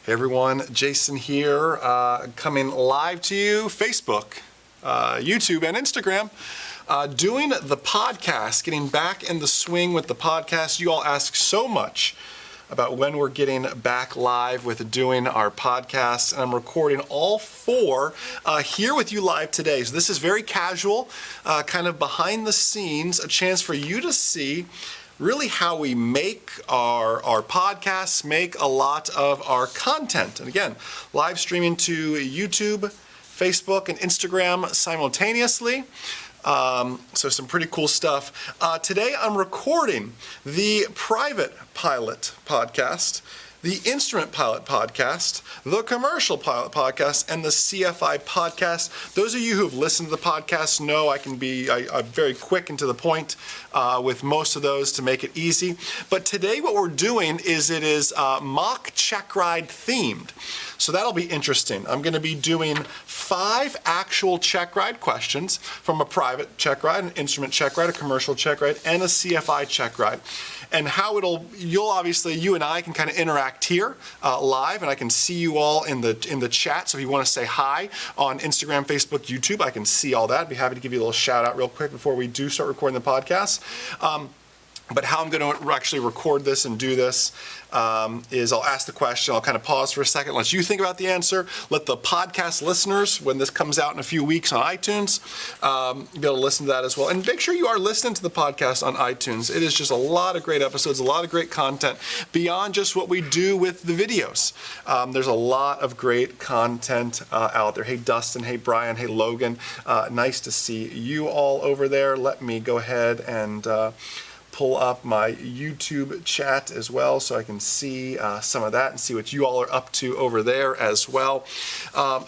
Hey everyone, Jason here, coming live to you, Facebook, YouTube, and Instagram, doing the podcast, getting back in the swing with the podcast. You all ask so much about when we're getting back live with doing our podcast, and I'm recording all four here with you live today. So this is very casual, kind of behind the scenes, a chance for you to see really how we make our podcasts, make a lot of our content. And again, live streaming to YouTube, Facebook, and Instagram simultaneously. So some pretty cool stuff. Today I'm recording the Private Pilot podcast, the Instrument Pilot podcast, the Commercial Pilot podcast, and the CFI podcast. Those of you who have listened to the podcast know I can be I'm very quick and to the point with most of those to make it easy. But today what we're doing is it is mock Checkride themed. So that'll be interesting. I'm going to be doing 5 actual Checkride questions from a private Checkride, an instrument Checkride, a commercial Checkride, and a CFI Checkride. And how you and I can kind of interact here live, and I can see you all in the chat. So if you want to say hi on Instagram, Facebook, YouTube, I can see all that. I'd be happy to give you a little shout out real quick before we do start recording the podcast. But how I'm going to actually record this and do this is I'll ask the question, I'll kind of pause for a second, let you think about the answer, let the podcast listeners, when this comes out in a few weeks on iTunes, be able to listen to that as well. And make sure you are listening to the podcast on iTunes. It is just a lot of great episodes, a lot of great content beyond just what we do with the videos. There's a lot of great content out there. Hey Dustin, hey Brian, hey Logan, nice to see you all over there. Let me go ahead and pull up my YouTube chat as well so I can see some of that and see what you all are up to over there as well.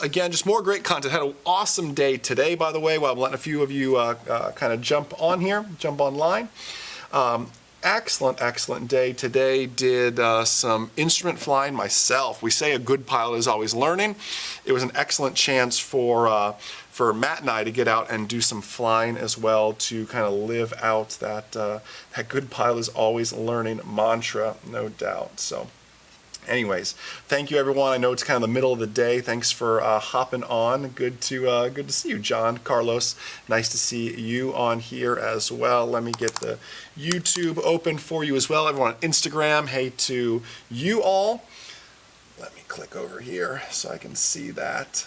Again, just more great content. Had an awesome day today, by the way, while I'm letting a few of you kind of jump online. Excellent day today. Did some instrument flying myself. We say a good pilot is always learning. It was an excellent chance for Matt and I to get out and do some flying as well to kind of live out that good pilot is always learning mantra, no doubt. So anyways, thank you everyone. I know it's kind of the middle of the day. Thanks for hopping on. Good to see you, John, Carlos. Nice to see you on here as well. Let me get the YouTube open for you as well. Everyone on Instagram, hey to you all. Let me click over here so I can see that.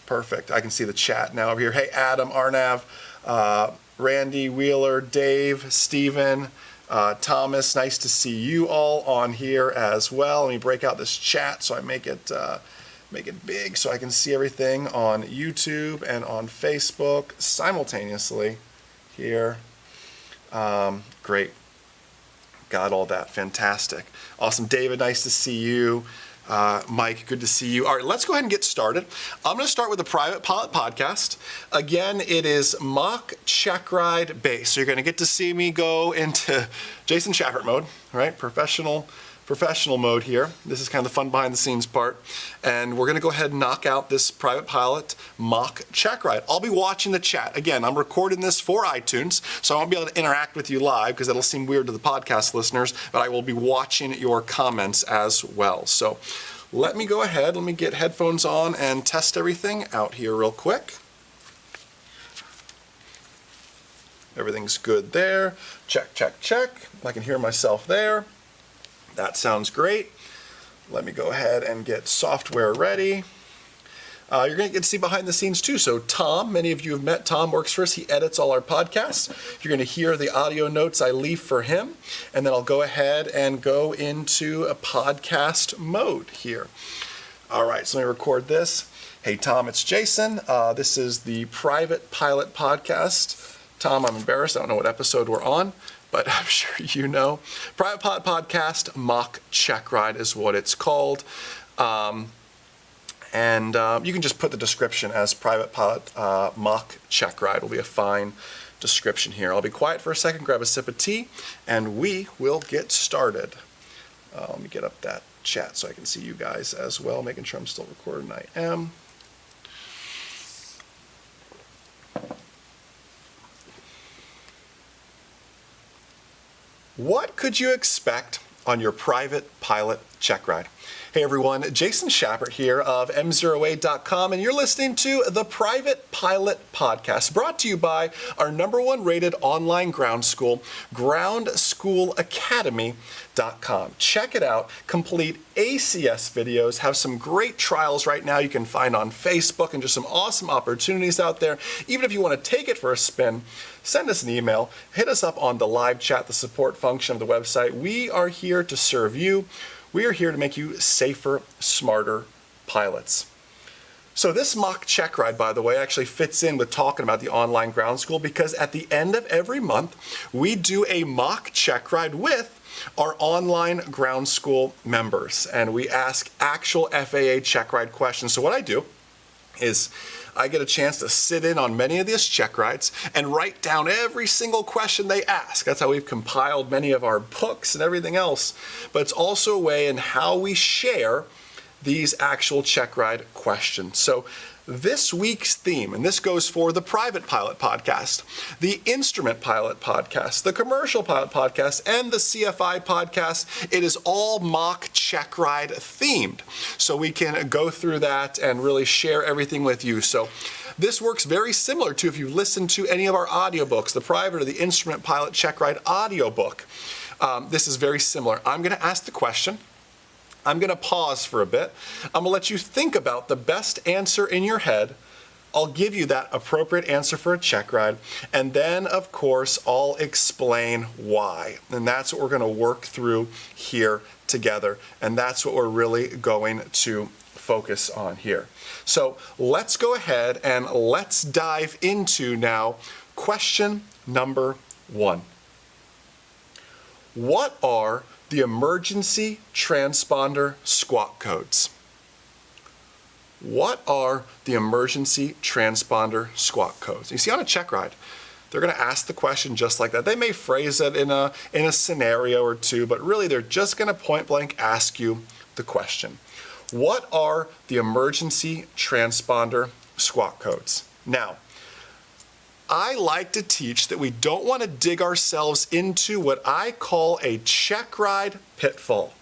Perfect. I can see the chat now over here. Hey, Adam, Arnav, Randy, Wheeler, Dave, Steven, Thomas, nice to see you all on here as well. Let me break out this chat so I make it big so I can see everything on YouTube and on Facebook simultaneously here. Great. Got all that. Fantastic. Awesome. David, nice to see you. Mike, good to see you. All right, let's go ahead and get started. I'm going to start with the Private Pilot podcast. Again, it is mock Checkride based. So you're going to get to see me go into Jason Chappert mode, right? Professional mode here. This is kind of the fun behind the scenes part. And we're going to go ahead and knock out this Private Pilot mock Checkride. I'll be watching the chat. Again, I'm recording this for iTunes, so I won't be able to interact with you live because that'll seem weird to the podcast listeners, but I will be watching your comments as well. So let me go ahead, let me get headphones on and test everything out here real quick. Everything's good there. Check. I can hear myself there. That sounds great. Let me go ahead and get software ready. You're going to get to see behind the scenes too. So Tom, many of you have met Tom, works for us. He edits all our podcasts. You're going to hear the audio notes I leave for him. And then I'll go ahead and go into a podcast mode here. All right, so let me record this. Hey Tom, it's Jason. This is the Private Pilot podcast. Tom, I'm embarrassed. I don't know what episode we're on, but I'm sure you know. Private Pilot Podcast, Mock Checkride is what it's called. And you can just put the description as Private Pilot Mock Checkride. Will be a fine description here. I'll be quiet for a second, grab a sip of tea, and we will get started. Let me get up that chat so I can see you guys as well, making sure I'm still recording. I am. What could you expect on your private pilot Checkride. Hey everyone, Jason Schappert here of M08.com, and you're listening to the Private Pilot Podcast, brought to you by our #1 rated online ground school, groundschoolacademy.com. Check it out. Complete ACS videos, have some great trials right now you can find on Facebook, and just some awesome opportunities out there. Even if you want to take it for a spin, send us an email, hit us up on the live chat, the support function of the website. We are here to serve you. We are here to make you safer, smarter pilots. So this mock Checkride, by the way, actually fits in with talking about the online ground school, because at the end of every month, we do a mock Checkride with our online ground school members, and we ask actual FAA Checkride questions. So what I do is I get a chance to sit in on many of these Checkrides and write down every single question they ask. That's how we've compiled many of our books and everything else. But it's also a way in how we share these actual Checkride questions. So this week's theme, and this goes for the Private Pilot Podcast, the Instrument Pilot Podcast, the Commercial Pilot Podcast, and the CFI Podcast, it is all mock Checkride themed. So we can go through that and really share everything with you. So this works very similar to if you've listened to any of our audiobooks, the Private or the Instrument Pilot Checkride audiobook. This is very similar. I'm going to ask the question. I'm going to pause for a bit. I'm going to let you think about the best answer in your head. I'll give you that appropriate answer for a Checkride. And then, of course, I'll explain why. And that's what we're going to work through here together. And that's what we're really going to focus on here. So let's go ahead and let's dive into now question number 1. What are the emergency transponder squawk codes? What are the emergency transponder squawk codes? You see, on a Checkride, they're going to ask the question just like that. They may phrase it in a scenario or two, but really they're just going to point blank ask you the question. What are the emergency transponder squawk codes? Now, I like to teach that we don't want to dig ourselves into what I call a Checkride pitfall.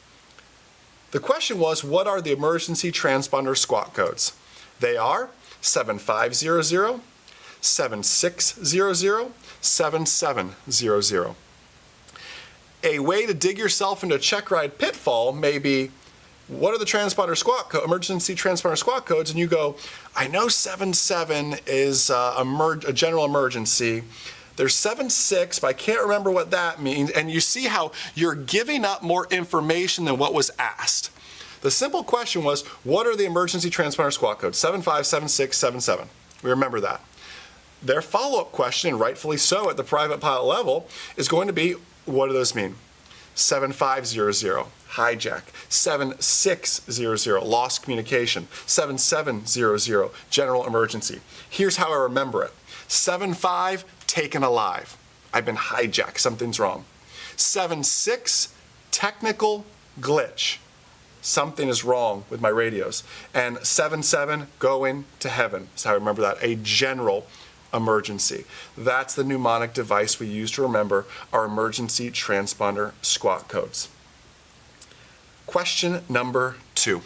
The question was, what are the emergency transponder squawk codes? They are 7500, 7600, 7700. A way to dig yourself into a Checkride pitfall may be, what are the emergency transponder squawk codes? And you go, I know 77 is a general emergency. There's 76, but I can't remember what that means. And you see how you're giving up more information than what was asked. The simple question was, what are the emergency transponder squawk codes? 75, 76, 77. We remember that. Their follow-up question, and rightfully so at the private pilot level, is going to be, what do those mean? 7500, hijack. 7600, lost communication. 7700, general emergency. Here's how I remember it. 75, taken alive. I've been hijacked, something's wrong. 76, technical glitch. Something is wrong with my radios. And 77, going to heaven. That's how I remember that, a general emergency. That's the mnemonic device we use to remember our emergency transponder squawk codes. Question number 2,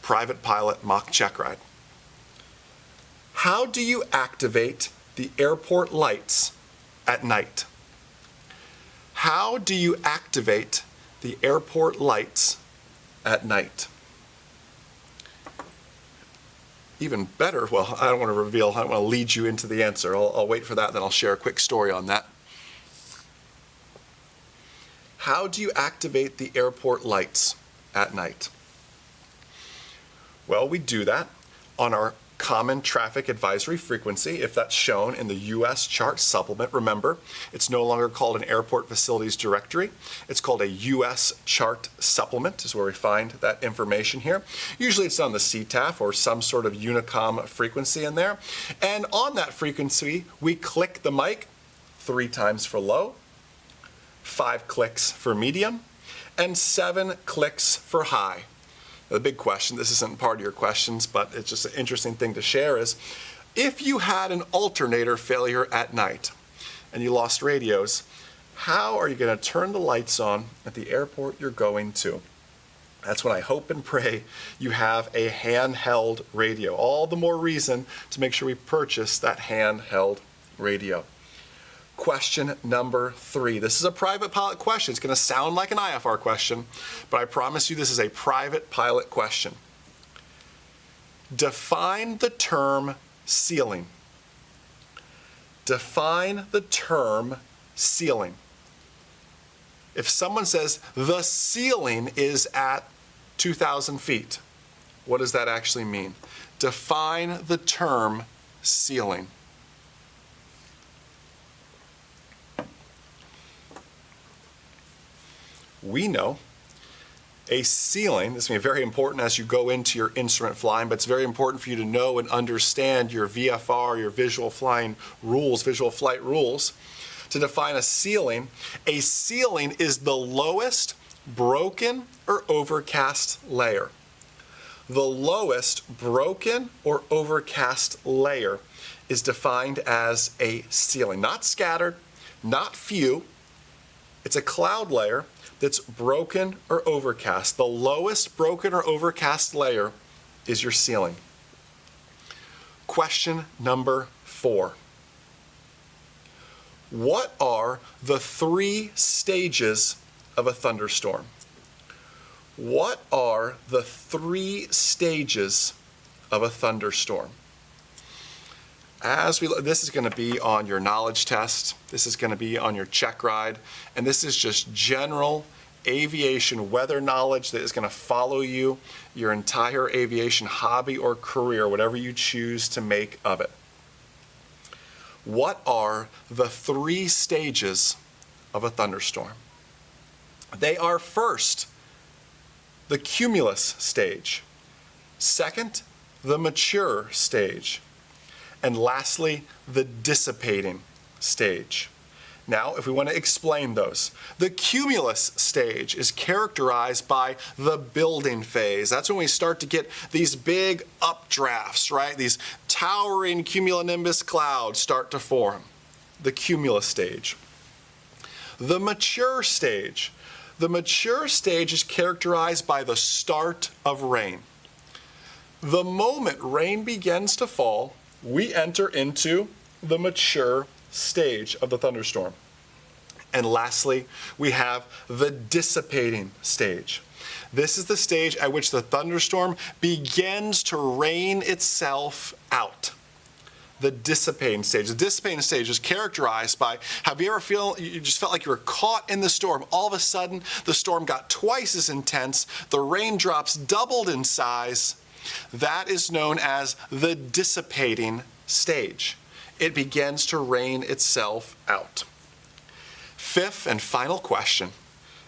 Private Pilot mock Checkride. How do you activate the airport lights at night? How do you activate the airport lights at night? Even better, well, I don't want to reveal, I don't want to lead you into the answer. I'll wait for that, then I'll share a quick story on that. How do you activate the airport lights at night? Well, we do that on our common traffic advisory frequency, if that's shown in the U.S. chart supplement. Remember, it's no longer called an airport facilities directory. It's called a U.S. chart supplement, is where we find that information here. Usually it's on the CTAF or some sort of Unicom frequency in there. And on that frequency, we click the mic 3 times for low, 5 clicks for medium, and 7 clicks for high. The big question, this isn't part of your questions, but it's just an interesting thing to share, is if you had an alternator failure at night and you lost radios, How are you going to turn the lights on at the airport you're going to? That's when I hope and pray you have a handheld radio. All the more reason to make sure we purchase that handheld radio. Question number 3. This is a private pilot question. It's going to sound like an IFR question, but I promise you this is a private pilot question. Define the term ceiling. Define the term ceiling. If someone says the ceiling is at 2,000 feet, what does that actually mean? Define the term ceiling. We know a ceiling, this may be very important as you go into your instrument flying, but it's very important for you to know and understand your VFR, your visual flying rules, visual flight rules. To define a ceiling is the lowest broken or overcast layer. The lowest broken or overcast layer is defined as a ceiling. Not scattered, not few. It's a cloud layer that's broken or overcast. The lowest broken or overcast layer is your ceiling. Question number 4. What are the 3 stages of a thunderstorm? What are the 3 stages of a thunderstorm? This is going to be on your knowledge test. This is going to be on your Checkride, and this is just general aviation weather knowledge that is going to follow you your entire aviation hobby or career, whatever you choose to make of it. What are the 3 stages of a thunderstorm? They are first, the cumulus stage. Second, the mature stage. And lastly, the dissipating stage. Now, if we want to explain those, the cumulus stage is characterized by the building phase. That's when we start to get these big updrafts, right? These towering cumulonimbus clouds start to form. The cumulus stage. The mature stage. The mature stage is characterized by the start of rain. The moment rain begins to fall, we enter into the mature stage of the thunderstorm. And lastly, we have the dissipating stage. This is the stage at which the thunderstorm begins to rain itself out. The dissipating stage. The dissipating stage is characterized by, have you ever you just felt like you were caught in the storm? All of a sudden, the storm got twice as intense. The raindrops doubled in size. That is known as the dissipating stage. It begins to rain itself out. 5th and final question,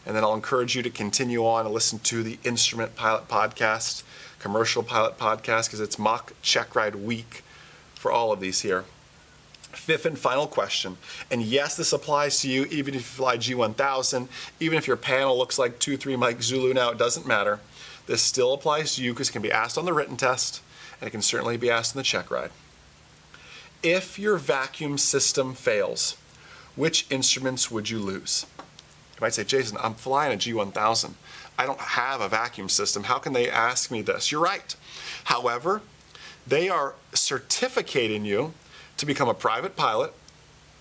and then I'll encourage you to continue on and listen to the Instrument Pilot Podcast, Commercial Pilot Podcast, because it's mock Checkride week for all of these here. 5th and final question, and yes, this applies to you even if you fly G1000, even if your panel looks like 2-3 Mike Zulu now, it doesn't matter. This still applies to you because it can be asked on the written test, and it can certainly be asked in the Checkride. If your vacuum system fails, which instruments would you lose? You might say, Jason, I'm flying a G1000. I don't have a vacuum system. How can they ask me this? You're right. However, they are certificating you to become a private pilot,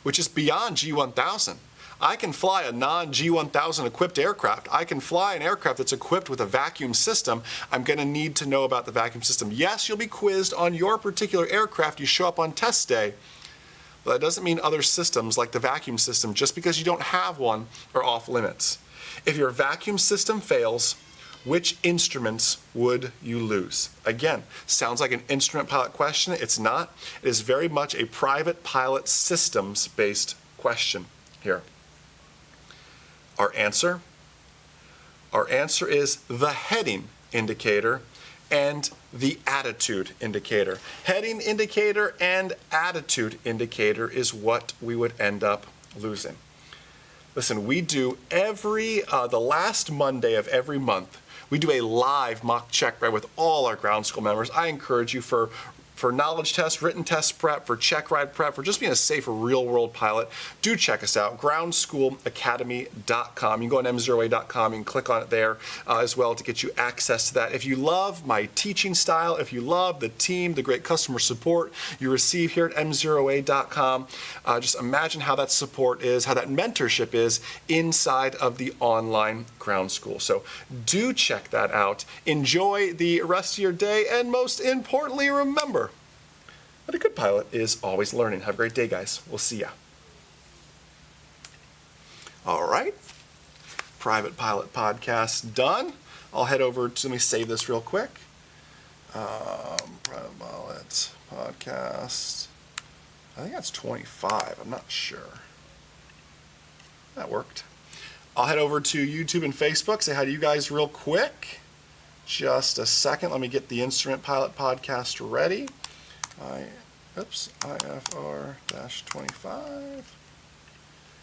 which is beyond G1000. I can fly a non-G1000 equipped aircraft. I can fly an aircraft that's equipped with a vacuum system. I'm going to need to know about the vacuum system. Yes, you'll be quizzed on your particular aircraft. You show up on test day. But that doesn't mean other systems like the vacuum system, just because you don't have one, are off limits. If your vacuum system fails, which instruments would you lose? Again, sounds like an instrument pilot question. It's not. It is very much a private pilot systems-based question here. Our answer is the heading indicator and the attitude indicator. Heading indicator and attitude indicator is what we would end up losing. Listen, we do the last Monday of every month, we do a live mock Checkride with all our ground school members. I encourage you for for knowledge test, written test prep, for Checkride prep, for just being a safe real-world pilot, do check us out, groundschoolacademy.com. You can go on m0a.com, you can click on it there as well to get you access to that. If you love my teaching style, if you love the team, the great customer support you receive here at m0a.com, just imagine how that support is, how that mentorship is inside of the online ground school. So do check that out. Enjoy the rest of your day, and most importantly, remember that a good pilot is always learning. Have a great day, guys. We'll see ya. All right. Private Pilot Podcast done. I'll head over to, let me save this real quick. Private Pilot Podcast. I think that's 25. I'm not sure. That worked. I'll head over to YouTube and Facebook, say hi to you guys real quick. Just a second. Let me get the Instrument Pilot Podcast ready. IFR-25.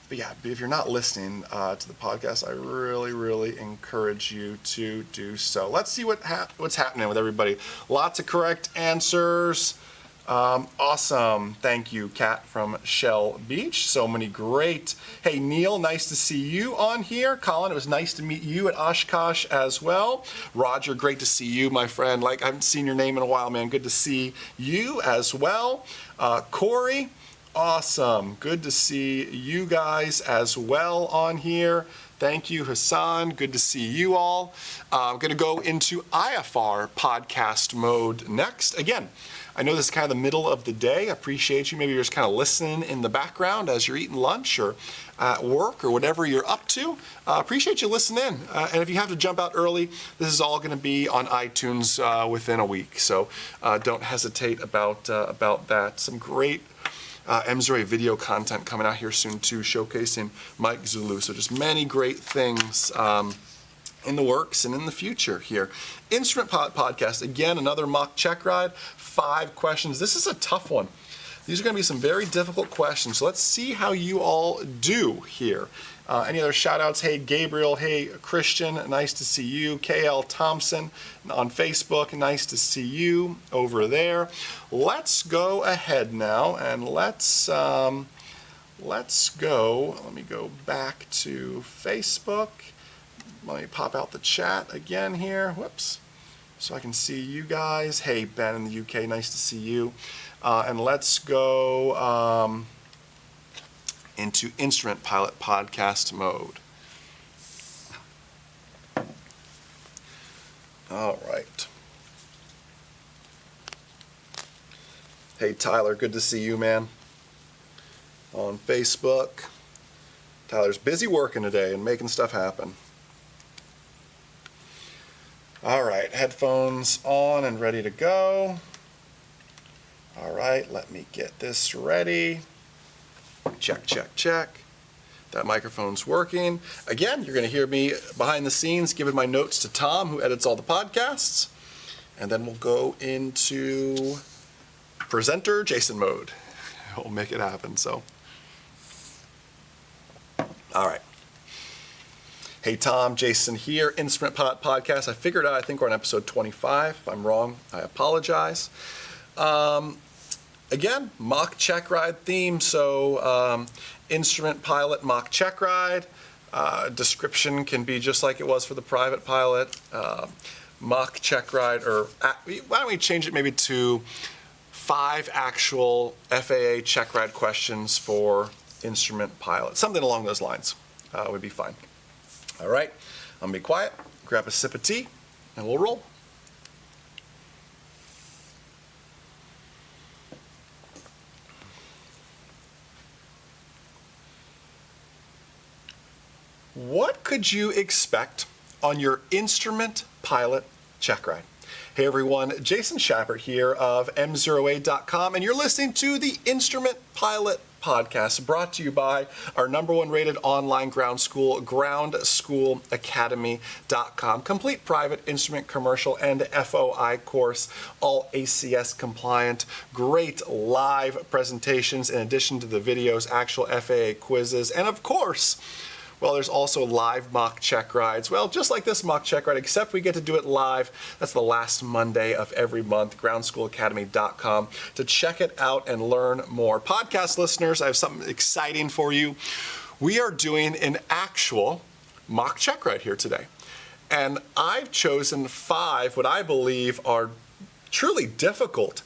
But yeah, if you're not listening to the podcast, I really encourage you to do so. Let's see what's happening with everybody. Lots of correct answers. Awesome. Thank you, Kat from Shell Beach. So many great. Hey, Neil, nice to see you on here. Colin, it was nice to meet you at Oshkosh as well. Roger, great to see you, my friend. Like, I haven't seen your name in a while, man. Good to see you as well. Corey, awesome. Good to see you guys as well on here. Thank you, Hassan. Good to see you all. I'm going to go into IFR podcast mode next. Again, I know this is kind of the middle of the day. I appreciate you. Maybe you're just kind of listening in the background as you're eating lunch or at work or whatever you're up to. Appreciate you listening. And if you have to jump out early, this is all going to be on iTunes within a week. So don't hesitate about that. Some great M0A video content coming out here soon too, showcasing Mike Zulu. So just many great things in the works and in the future here. Instrument Pilot Podcast, again, another mock check ride, 5 questions. This is a tough one. These are going to be some very difficult questions. So let's see how you all do here. Any other shout outs? Hey, Gabriel. Hey, Christian. Nice to see you. KL Thompson on Facebook. Nice to see you over there. Let's go ahead now and let's go. Let me go back to Facebook. Let me pop out the chat again here. Whoops. So I can see you guys. Hey, Ben in the UK. Nice to see you. And let's go into Instrument Pilot Podcast mode. All right. Hey, Tyler, good to see you, man. On Facebook. Tyler's busy working today and making stuff happen. All right, headphones on and ready to go. All right, let me get this ready. Check, check, check. That microphone's working. Again, you're going to hear me behind the scenes giving my notes to Tom, who edits all the podcasts. And then we'll go into presenter Jason mode. We'll make it happen, so. All right. Hey, Tom, Jason here, Instrument Pilot Podcast. I figured out, I think we're on episode 25. If I'm wrong, I apologize. Again, mock check ride theme. So Instrument Pilot mock check ride. Description can be just like it was for the private pilot. Mock check ride, or why don't we change it maybe to 5 actual FAA check ride questions for Instrument Pilot. Something along those lines would be fine. All right, I'm gonna be quiet, grab a sip of tea, and we'll roll. What could you expect on your Instrument Pilot check ride? Hey everyone, Jason Schappert here of m0a.com, and you're listening to the Instrument Pilot Podcast, brought to you by our #1 rated online ground school, groundschoolacademy.com. Complete private instrument, commercial, and FOI course, all ACS compliant. Great live presentations in addition to the videos, actual FAA quizzes, and of course, Well, there's also live mock check rides. Well, just like this mock check ride, except we get to do it live. That's the last Monday of every month, groundschoolacademy.com to check it out and learn more. Podcast listeners, I have something exciting for you. We are doing an actual mock check ride here today. And I've chosen 5 what I believe are truly difficult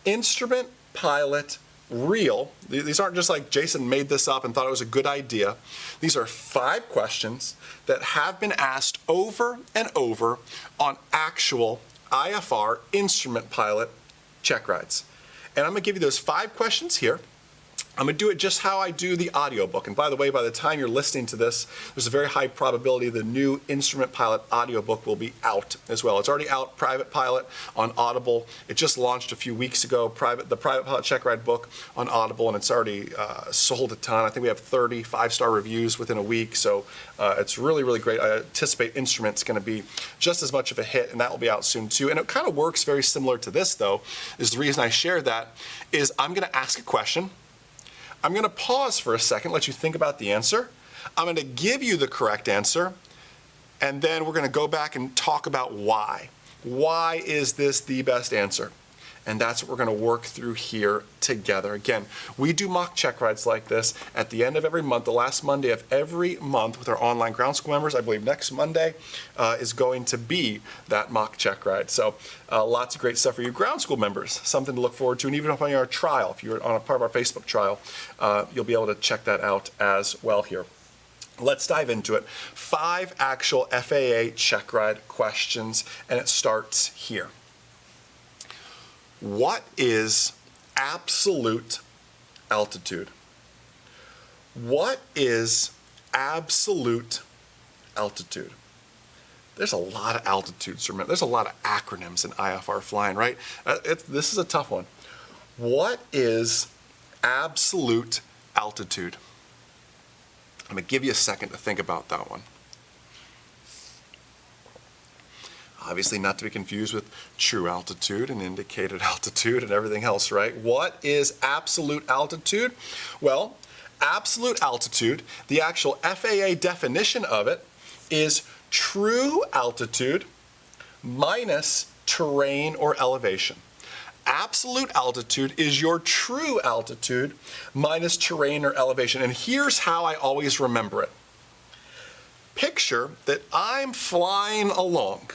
instrument pilot real. These aren't just like Jason made this up and thought it was a good idea. These are 5 questions that have been asked over and over on actual IFR instrument pilot check rides. And I'm going to give you those 5 questions here. I'm going to do it just how I do the audiobook. And by the way, by the time you're listening to this, there's a very high probability the new Instrument Pilot audiobook will be out as well. It's already out, Private Pilot on Audible. It just launched a few weeks ago, the Private Pilot Check Ride book on Audible, and it's already sold a ton. I think we have 30 5-star reviews within a week, so it's really, really great. I anticipate Instrument's going to be just as much of a hit, and that will be out soon too. And it kind of works very similar to this, though, is the reason I share that is I'm going to ask a question. I'm going to pause for a second, let you think about the answer. I'm going to give you the correct answer, and then we're going to go back and talk about why. Why is this the best answer? And that's what we're going to work through here together. Again, we do mock check rides like this at the end of every month, the last Monday of every month with our online ground school members. I believe next Monday is going to be that mock check ride. So lots of great stuff for you ground school members, something to look forward to. And even if on your trial, if you're on a part of our Facebook trial, you'll be able to check that out as well here. Let's dive into it. 5 actual FAA check ride questions, and it starts here. What is absolute altitude? What is absolute altitude? There's a lot of altitudes. Remember, there's a lot of acronyms in IFR flying, right? This is a tough one. What is absolute altitude? I'm going to give you a second to think about that one. Obviously not to be confused with true altitude and indicated altitude and everything else, right? What is absolute altitude? Well, absolute altitude, the actual FAA definition of it is true altitude minus terrain or elevation. Absolute altitude is your true altitude minus terrain or elevation. And here's how I always remember it. Picture that I'm flying along.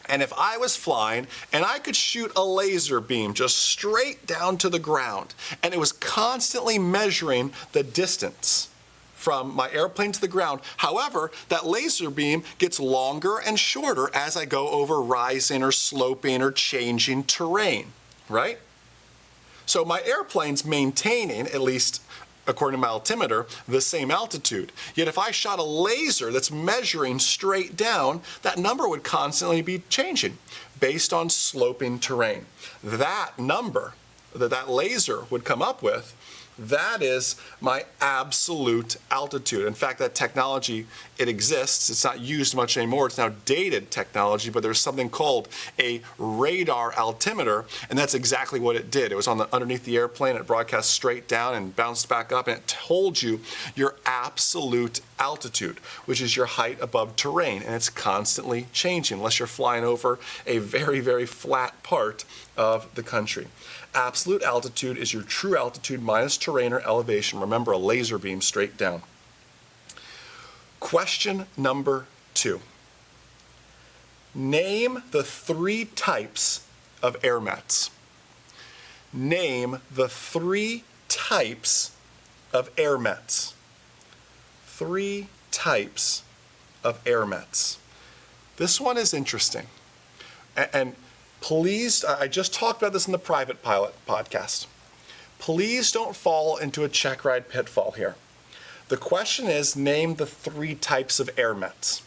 And if I was flying and I could shoot a laser beam just straight down to the ground, and it was constantly measuring the distance from my airplane to the ground. However, that laser beam gets longer and shorter as I go over rising or sloping or changing terrain, right? So my airplane's maintaining, at least according to my altimeter, the same altitude. Yet if I shot a laser that's measuring straight down, that number would constantly be changing based on sloping terrain. That number that laser would come up with, that is my absolute altitude. In fact, that technology, it exists. It's not used much anymore. It's now dated technology, but there's something called a radar altimeter, and that's exactly what it did. It was underneath the airplane. It broadcast straight down and bounced back up, and it told you your absolute altitude, which is your height above terrain, and it's constantly changing unless you're flying over a very, very flat part of the country. Absolute altitude is your true altitude minus terrain or elevation. Remember, a laser beam straight down. Question number 2. Name the 3 types of air mats. Name the 3 types of air mats. 3 types of air mats. This one is interesting. And please, I just talked about this in the Private Pilot podcast. Please don't fall into a check ride pitfall here. The question is, name the 3 types of air mats.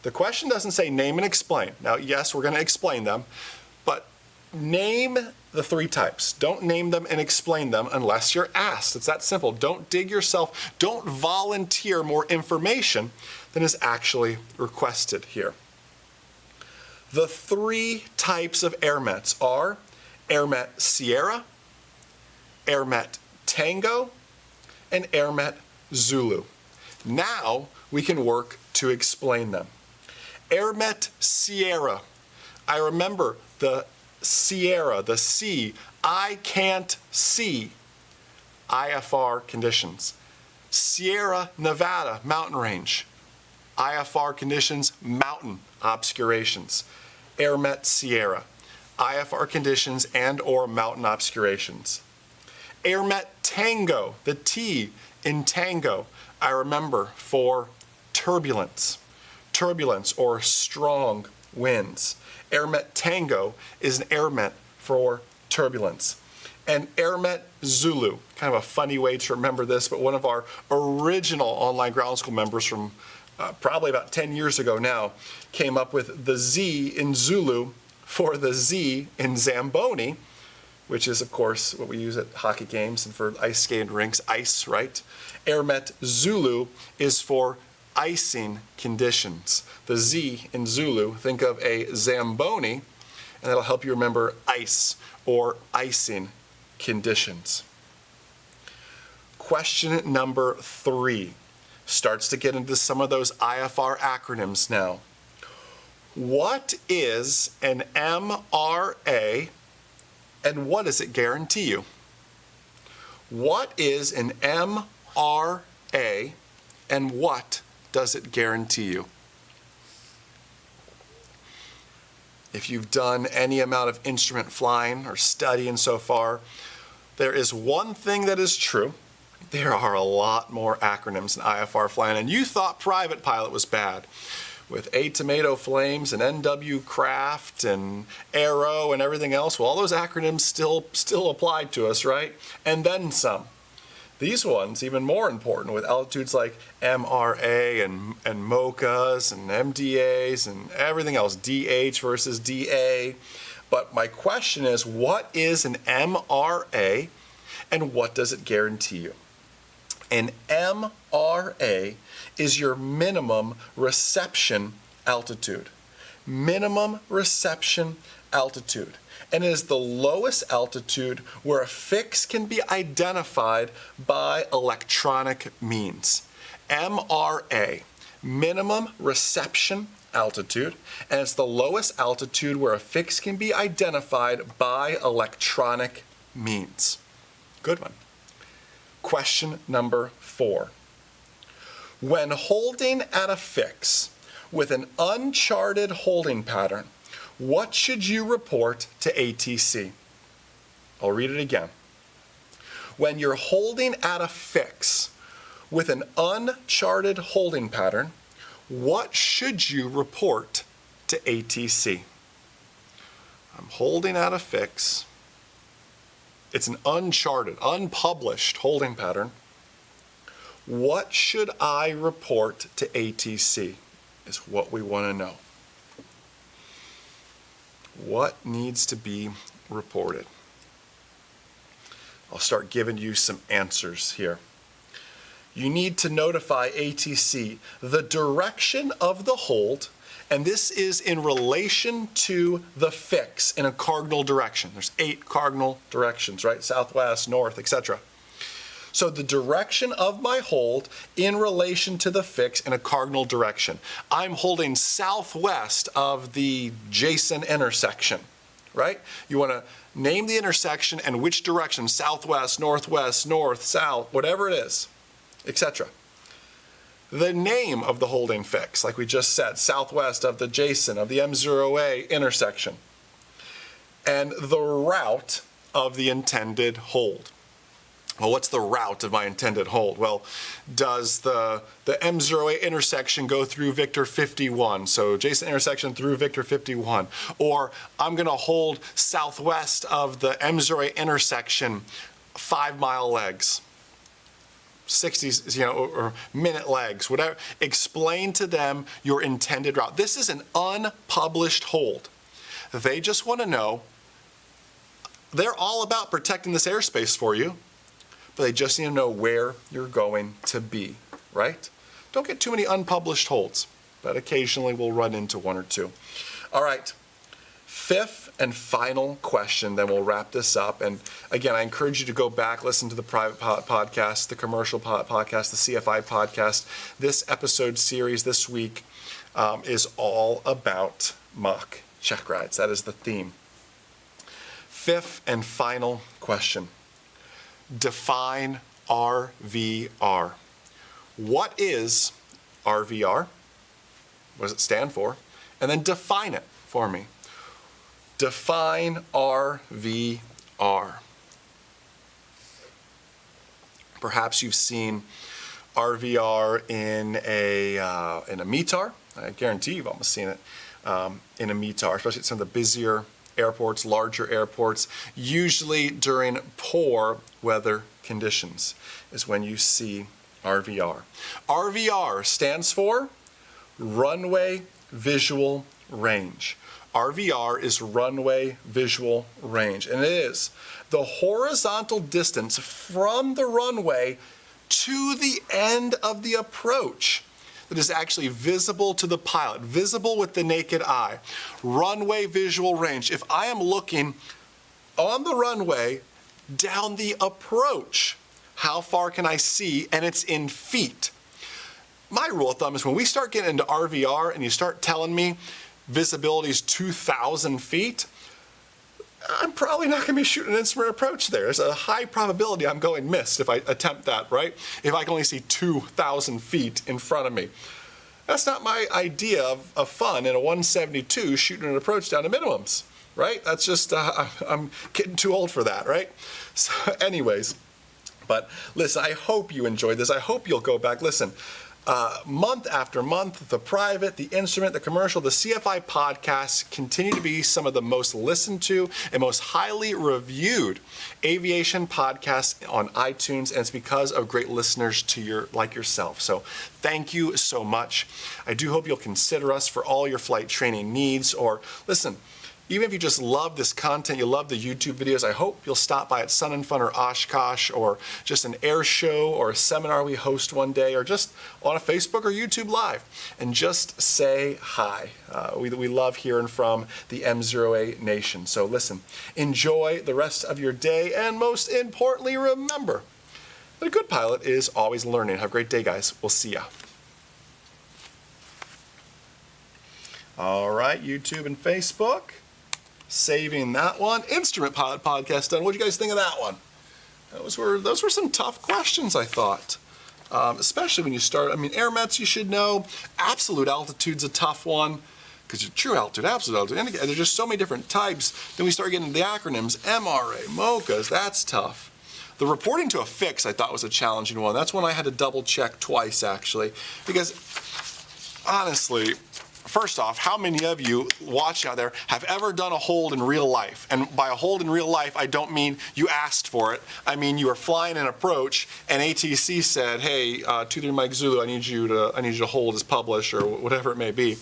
The question doesn't say name and explain. Now, yes, we're going to explain them, but name the 3 types. Don't name them and explain them unless you're asked. It's that simple. Don't dig yourself. Don't volunteer more information than is actually requested here. The 3 types of air mats are Air Mat Sierra, Air Mat Tango, and Air Mat Zulu. Now we can work to explain them. Airmet Sierra. I remember the Sierra, the C, I can't see. IFR conditions. Sierra Nevada mountain range. IFR conditions, mountain obscurations. Airmet Sierra. IFR conditions and or mountain obscurations. Airmet Tango, the T in Tango, I remember for turbulence. Turbulence or strong winds. Airmet Tango is an airmet for turbulence. And Airmet Zulu, kind of a funny way to remember this, but one of our original online ground school members from probably about 10 years ago now came up with the Z in Zulu for the Z in Zamboni, which is, of course, what we use at hockey games and for ice skating rinks, ice, right? Airmet Zulu is for icing conditions. The Z in Zulu, think of a Zamboni, and that'll help you remember ice or icing conditions. Question number 3 starts to get into some of those IFR acronyms now. What is an MRA and what does it guarantee you? What is an MRA and what does it guarantee you? If you've done any amount of instrument flying or studying so far, there is one thing that is true. There are a lot more acronyms in IFR flying, and you thought private pilot was bad. With A Tomato Flames and NW Craft and Aero and everything else, well, all those acronyms still apply to us, right? And then some. These ones, even more important, with altitudes like MRA and MOCAs and MDAs and everything else, DH versus DA. But my question is, what is an MRA and what does it guarantee you? An MRA is your minimum reception altitude. Minimum reception altitude. And it is the lowest altitude where a fix can be identified by electronic means. MRA, minimum reception altitude, and it's the lowest altitude where a fix can be identified by electronic means. Good one. Question number 4. When holding at a fix with an uncharted holding pattern, what should you report to ATC? I'll read it again. When you're holding at a fix with an uncharted holding pattern, what should you report to ATC? I'm holding at a fix. It's an uncharted, unpublished holding pattern. What should I report to ATC is what we want to know. What needs to be reported? I'll start giving you some answers here. You need to notify ATC the direction of the hold, and this is in relation to the fix in a cardinal direction. There's 8 cardinal directions, right? Southwest, north, etc. So the direction of my hold in relation to the fix in a cardinal direction. I'm holding southwest of the Jason intersection, right? You want to name the intersection and which direction, southwest, northwest, north, south, whatever it is, etc. The name of the holding fix, like we just said, southwest of the Jason, of the M0A intersection. And the route of the intended hold. Well, what's the route of my intended hold? Well, does the M0A intersection go through Victor 51? So Jason intersection through Victor 51. Or I'm going to hold southwest of the M0A intersection 5-mile legs. 60s, or minute legs, whatever. Explain to them your intended route. This is an unpublished hold. They just want to know, they're all about protecting this airspace for you, but they just need to know where you're going to be, right? Don't get too many unpublished holds, but occasionally we'll run into one or two. All right, Fifth and final question, then we'll wrap this up. And again, I encourage you to go back, listen to the private podcast, the commercial podcast, the CFI podcast. This episode series this week is all about Mach check rides. That is the theme. Fifth and final question. Define RVR. What is RVR? What does it stand for? And then define it for me. Define RVR. Perhaps you've seen RVR in a METAR. I guarantee you've almost seen it in a METAR, especially at some of the busier airports, larger airports. Usually during poor weather conditions is when you see RVR. RVR stands for Runway Visual Range. RVR is runway visual range, and it is the horizontal distance from the runway to the end of the approach that is actually visible to the pilot, visible with the naked eye. Runway visual range. If I am looking on the runway down the approach, how far can I see? And it's in feet. My rule of thumb is when we start getting into RVR and you start telling me visibility is 2,000 feet, I'm probably not going to be shooting an instrument approach there. There's a high probability I'm going missed if I attempt that, right? If I can only see 2,000 feet in front of me. That's not my idea of fun in a 172 shooting an approach down to minimums, right? That's just, I'm getting too old for that, right? So anyways, but listen, I hope you enjoyed this. I hope you'll go back. Listen, month after month, the private, the instrument, the commercial, the CFI podcasts continue to be some of the most listened to and most highly reviewed aviation podcasts on iTunes, and it's because of great listeners to like yourself. So thank you so much. I do hope you'll consider us for all your flight training needs, or listen, even if you just love this content, you love the YouTube videos, I hope you'll stop by at Sun and Fun or Oshkosh, or just an air show or a seminar we host one day, or just on a Facebook or YouTube Live, and just say hi. We love hearing from the M08 Nation. So listen, enjoy the rest of your day, and most importantly, remember that a good pilot is always learning. Have a great day, guys. We'll see ya. All right, YouTube and Facebook. Saving that one. Instrument Pilot Podcast done. What do you guys think of that one? Those were some tough questions, I thought. Especially when you start, air mets you should know. Absolute altitude's a tough one, because your true altitude, absolute altitude, and there's just so many different types. Then we start getting into the acronyms, MRA, MOCAs, that's tough. The reporting to a fix I thought was a challenging one. That's one I had to double check twice, actually, because honestly, first off, how many of you watching out there have ever done a hold in real life? And by a hold in real life, I don't mean you asked for it. I mean you were flying an approach and ATC said, hey, 23 Mike Zulu, I need you to hold as published, or whatever it may be.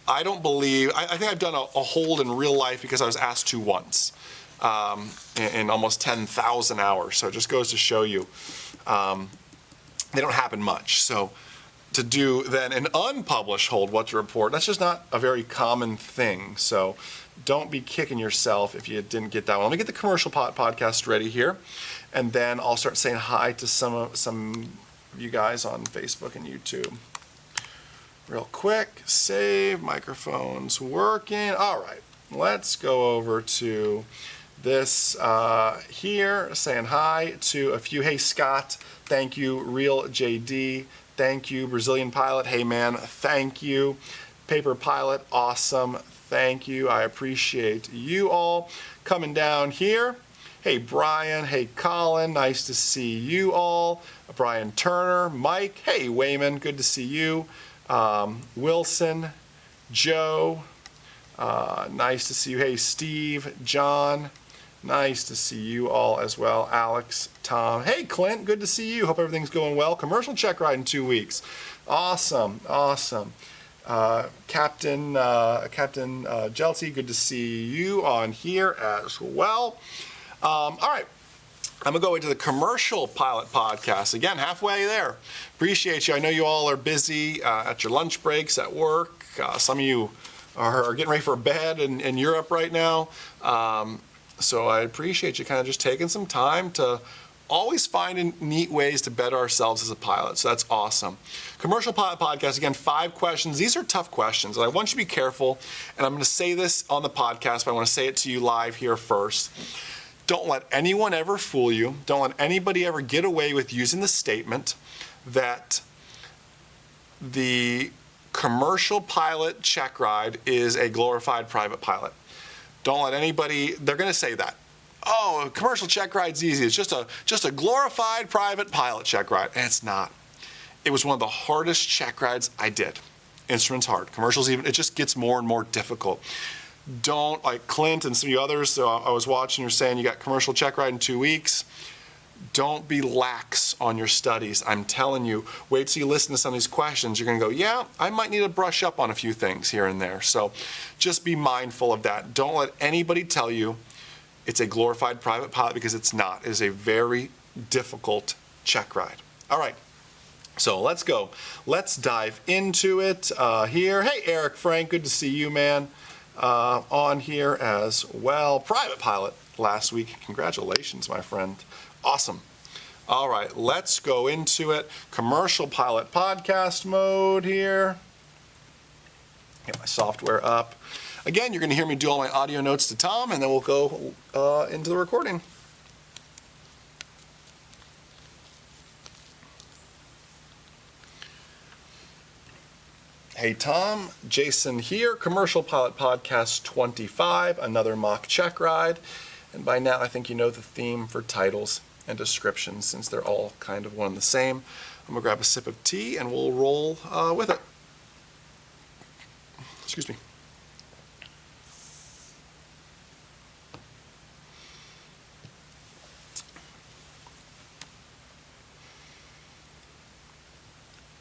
I don't believe, I think I've done a hold in real life because I was asked to once in almost 10,000 hours. So it just goes to show you, they don't happen much. So to do then an unpublished hold, what to report, that's just not a very common thing. So don't be kicking yourself if you didn't get that one. Let me get the commercial podcast ready here, and then I'll start saying hi to some of you guys on Facebook and YouTube. Real quick, save, microphones working. All right, let's go over to this here, saying hi to a few. Hey, Scott, thank you. Real JD, thank you. Brazilian Pilot, hey man, thank you. Paper Pilot, awesome, thank you. I appreciate you all coming down here. Hey Brian, hey Colin, nice to see you all. Brian Turner, Mike, hey Wayman, good to see you. Wilson, Joe, nice to see you. Hey Steve, John, nice to see you all as well. Alex, Tom, hey Clint, good to see you. Hope everything's going well. Commercial check ride in 2 weeks. Awesome, awesome. Captain Jelty, good to see you on here as well. All right. I'm going to go into the commercial pilot podcast. Again, halfway there. Appreciate you. I know you all are busy at your lunch breaks, at work. Some of you are getting ready for bed in Europe right now. So I appreciate you kind of just taking some time to always finding neat ways to better ourselves as a pilot. So that's awesome. Commercial Pilot Podcast, again, 5 questions. These are tough questions, and I want you to be careful. And I'm going to say this on the podcast, but I want to say it to you live here first. Don't let anyone ever fool you. Don't let anybody ever get away with using the statement that the commercial pilot Checkride is a glorified private pilot. Don't let anybody, they're going to say that. Oh, a commercial Checkride's easy. It's just a glorified private pilot Checkride. And it's not. It was one of the hardest Checkrides I did. Instruments hard. Commercials even, it just gets more and more difficult. Don't, like Clint and some of you others, I was watching, you're saying you got commercial Checkride in 2 weeks. Don't be lax on your studies. I'm telling you, wait till you listen to some of these questions. You're going to go, yeah, I might need to brush up on a few things here and there. So just be mindful of that. Don't let anybody tell you it's a glorified private pilot, because it's not. It is a very difficult Checkride. All right, so let's go. Let's dive into it here. Hey, Eric Frank, good to see you, man, on here as well. Private pilot last week. Congratulations, my friend. Awesome. All right, let's go into it. Commercial Pilot Podcast mode here. Get my software up. Again, you're going to hear me do all my audio notes to Tom, and then we'll go into the recording. Hey Tom, Jason here, Commercial Pilot Podcast 25, another mock Checkride. And by now I think you know the theme for titles and descriptions, since they're all kind of one and the same. I'm going to grab a sip of tea and we'll roll with it. Excuse me.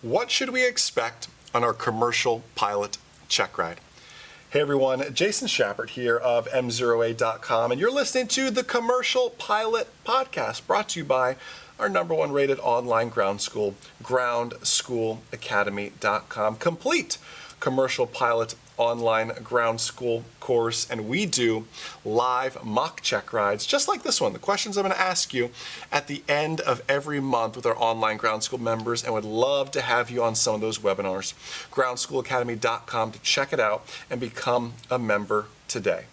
What should we expect on our commercial pilot Checkride? Hey everyone, Jason Shappert here of M0A.com, and you're listening to the Commercial Pilot Podcast, brought to you by our #1 rated online ground school, groundschoolacademy.com. Complete commercial pilot online ground school course, and we do live mock check rides just like this one. The questions I'm going to ask you at the end of every month with our online ground school members, and would love to have you on some of those webinars. groundschoolacademy.com to check it out and become a member today.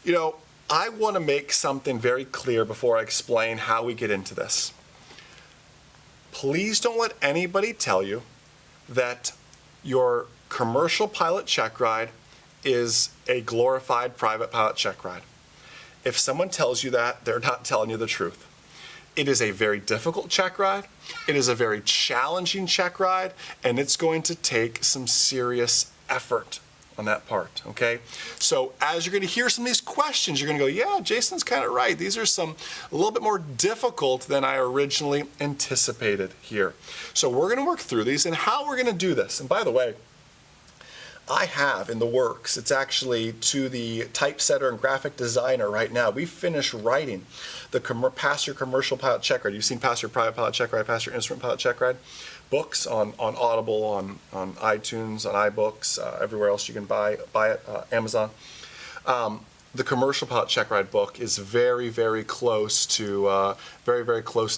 You know, I want to make something very clear before I explain how we get into this. Please don't let anybody tell you that your commercial pilot Checkride is a glorified private pilot Checkride. If someone tells you that, they're not telling you the truth. It is a very difficult Checkride. It is a very challenging Checkride, and it's going to take some serious effort on that part, okay? So as you're going to hear some of these questions, you're going to go, yeah, Jason's kind of right. These are a little bit more difficult than I originally anticipated here. So we're going to work through these and how we're going to do this. And by the way, I have in the works, it's actually to the typesetter and graphic designer right now. We finished writing the Pass Your Commercial Pilot Checkride. You've seen Pass Your Private Pilot Checkride, Pass Your Instrument Pilot Checkride books on Audible, on iTunes, on iBooks, everywhere else you can buy it, Amazon. The Commercial Pilot Checkride book is very, very close to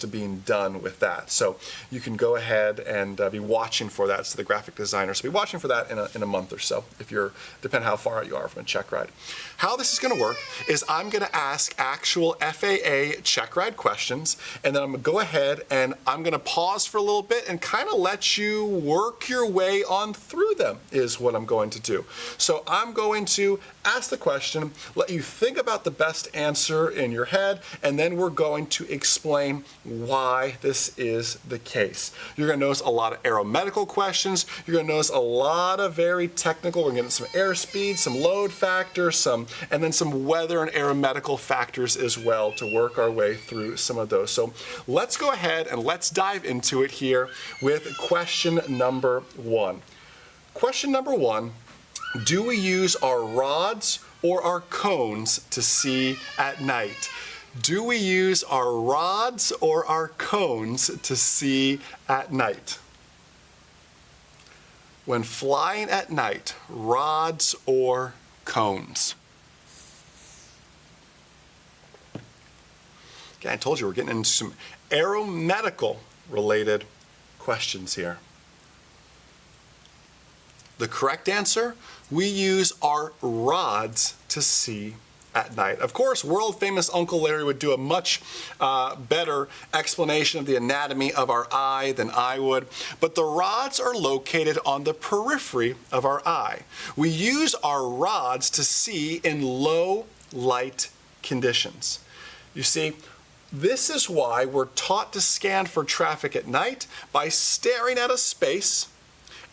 being done with that. So you can go ahead and be watching for that. It's the graphic designer. So be watching for that in a month or so, if you're, depending how far out you are from a Checkride. How this is going to work is I'm going to ask actual FAA Checkride questions, and then I'm going to go ahead and I'm going to pause for a little bit and kind of let you work your way on through them, is what I'm going to do. So I'm going to ask the question, let you think about the best answer in your head, and then we're going to explain why this is the case. You're going to notice a lot of aeromedical questions. You're going to notice a lot of very technical. We're getting some airspeed, some load factor, and then some weather and aeromedical factors as well to work our way through some of those. So let's go ahead and let's dive into it here with question number 1. Question number 1. Do we use our rods or our cones to see at night? Do we use our rods or our cones to see at night? when flying at night, rods or cones? Okay, I told you we're getting into some aeromedical related questions here. The correct answer, we use our rods to see at night. Of course, world famous Uncle Larry would do a much better explanation of the anatomy of our eye than I would, but the rods are located on the periphery of our eye. We use our rods to see in low light conditions. You see, this is why we're taught to scan for traffic at night by staring at a space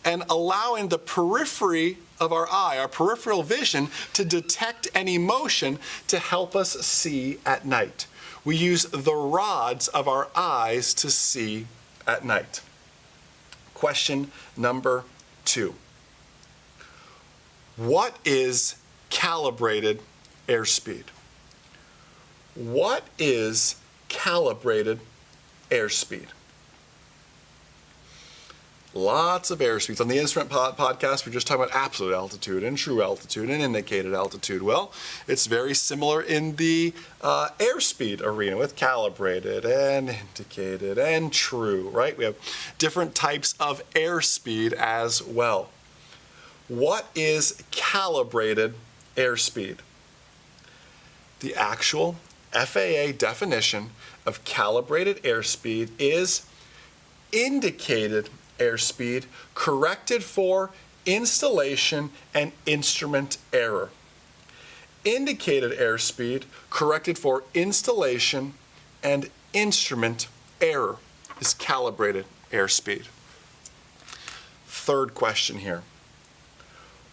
and allowing the periphery of our eye, our peripheral vision, to detect any motion to help us see at night. We use the rods of our eyes to see at night. Question number 2. What is calibrated airspeed? What is calibrated airspeed? Lots of airspeeds. On the instrument podcast, we're just talking about absolute altitude and true altitude and indicated altitude. Well, it's very similar in the airspeed arena with calibrated and indicated and true, right? We have different types of airspeed as well. What is calibrated airspeed? The actual FAA definition of calibrated airspeed is indicated airspeed corrected for installation and instrument error. Indicated airspeed corrected for installation and instrument error is calibrated airspeed. Third question here.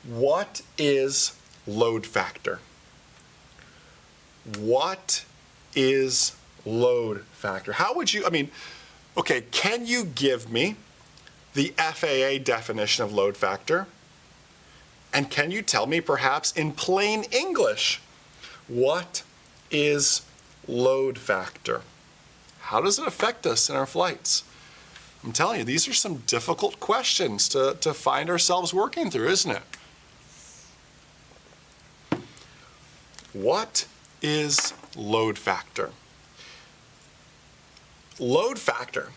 What is load factor? What is load factor? How would you, okay, can you give me the FAA definition of load factor? And can you tell me perhaps in plain English, what is load factor? How does it affect us in our flights? I'm telling you, these are some difficult questions to find ourselves working through, isn't it? What is load factor? Load factor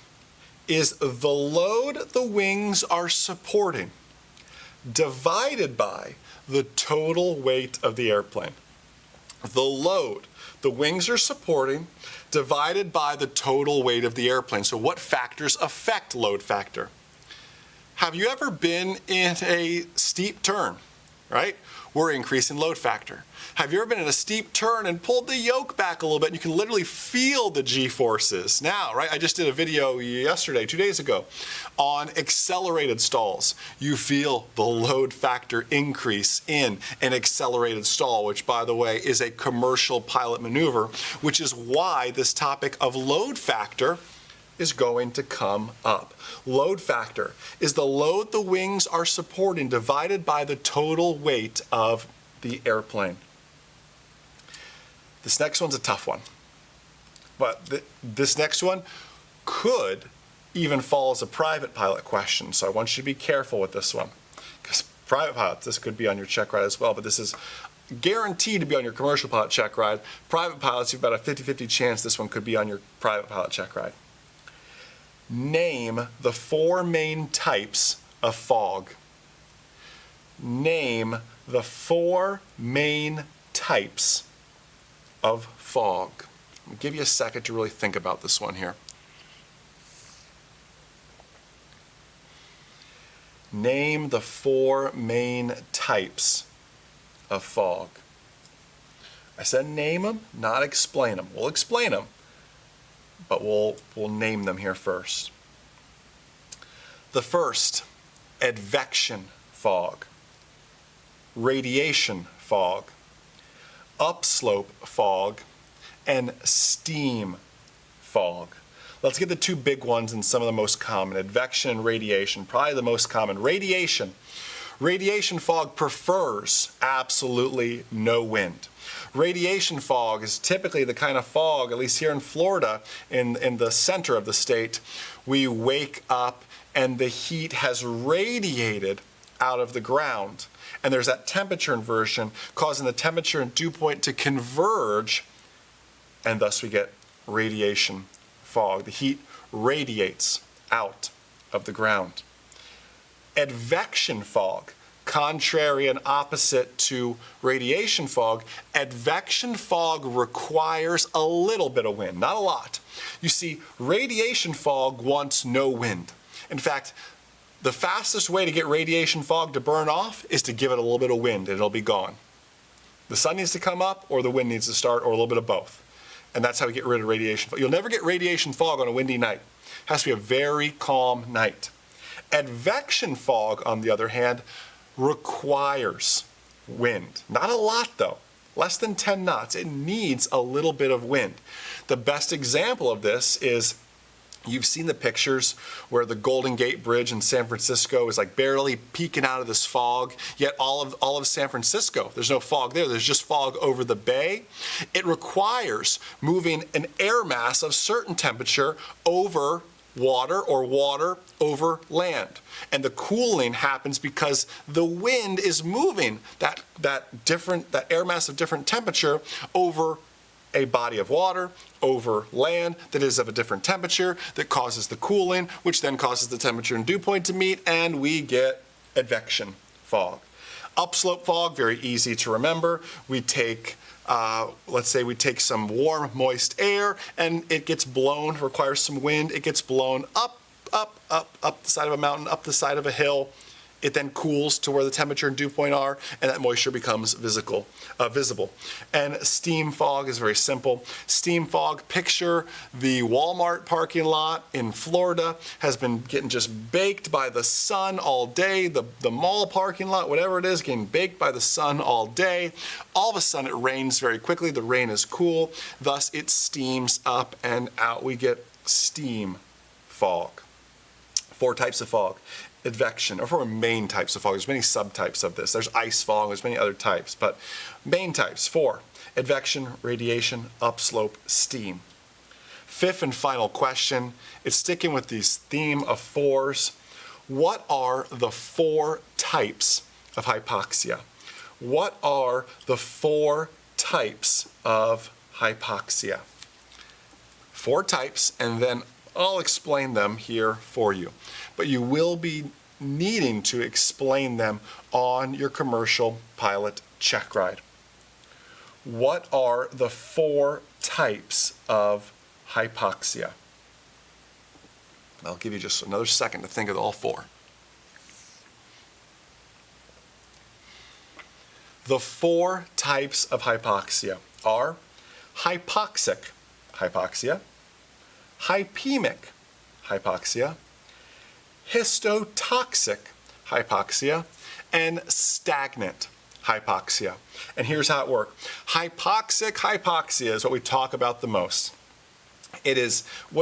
is the load the wings are supporting divided by the total weight of the airplane. The load the wings are supporting divided by the total weight of the airplane. So what factors affect load factor? Have you ever been in a steep turn, right? We're increasing load factor. Have you ever been in a steep turn and pulled the yoke back a little bit and you can literally feel the G-forces now, right? I just did a video yesterday, 2 days ago, on accelerated stalls. You feel the load factor increase in an accelerated stall, which by the way is a commercial pilot maneuver, which is why this topic of load factor is going to come up. Load factor is the load the wings are supporting divided by the total weight of the airplane. This next one's a tough one, but this next one could even fall as a private pilot question, so I want you to be careful with this one, because private pilots, this could be on your Checkride as well, but this is guaranteed to be on your commercial pilot Checkride. Private pilots, you've got a 50-50 chance this one could be on your private pilot Checkride. Name the 4 main types of fog. Name the 4 main types of fog. I'll give you a second to really think about this one here. Name the 4 main types of fog. I said name them, not explain them. We'll explain them, but we'll name them here first. The first, advection fog, radiation fog, upslope fog, and steam fog. Let's get the 2 big ones and some of the most common, advection and radiation, probably the most common. Radiation. Radiation fog prefers absolutely no wind. Radiation fog is typically the kind of fog, at least here in Florida, in the center of the state, we wake up and the heat has radiated out of the ground. And there's that temperature inversion causing the temperature and dew point to converge, and thus we get radiation fog. The heat radiates out of the ground. Advection fog, contrary and opposite to radiation fog, advection fog requires a little bit of wind, not a lot. You see, radiation fog wants no wind. In fact, the fastest way to get radiation fog to burn off is to give it a little bit of wind and it'll be gone. The sun needs to come up or the wind needs to start or a little bit of both. And that's how we get rid of radiation fog. You'll never get radiation fog on a windy night. It has to be a very calm night. Advection fog, on the other hand, requires wind. Not a lot though, less than 10 knots. It needs a little bit of wind. The best example of this is, you've seen the pictures where the Golden Gate Bridge in San Francisco is like barely peeking out of this fog, yet all of San Francisco, there's no fog there, there's just fog over the bay. It requires moving an air mass of certain temperature over water or water over land. And the cooling happens because the wind is moving that air mass of different temperature over a body of water, over land that is of a different temperature that causes the cooling, which then causes the temperature and dew point to meet, and we get advection fog. Upslope fog, very easy to remember. We take let's say we take some warm, moist air and it gets blown, requires some wind, it gets blown up the side of a mountain, up the side of a hill. It then cools to where the temperature and dew point are, and that moisture becomes visible. And steam fog is very simple. Steam fog, picture the Walmart parking lot in Florida has been getting just baked by the sun all day. The mall parking lot, whatever it is, getting baked by the sun all day. All of a sudden it rains very quickly. The rain is cool. Thus it steams up and out. We get steam fog. 4 types of fog. Advection, or 4 main types of fog. There's many subtypes of this. There's ice fog, there's many other types, but main types, 4. Advection, radiation, upslope, steam. 5th and final question, it's sticking with this theme of 4s. What are the 4 types of hypoxia? What are the 4 types of hypoxia? 4 types, and then I'll explain them here for you. But you will be needing to explain them on your commercial pilot Checkride. What are the 4 types of hypoxia? I'll give you just another second to think of all 4. The 4 types of hypoxia are hypoxic hypoxia, hypemic hypoxia, histotoxic hypoxia, and stagnant hypoxia. And here's how it works. Hypoxic hypoxia is what we talk about the most. What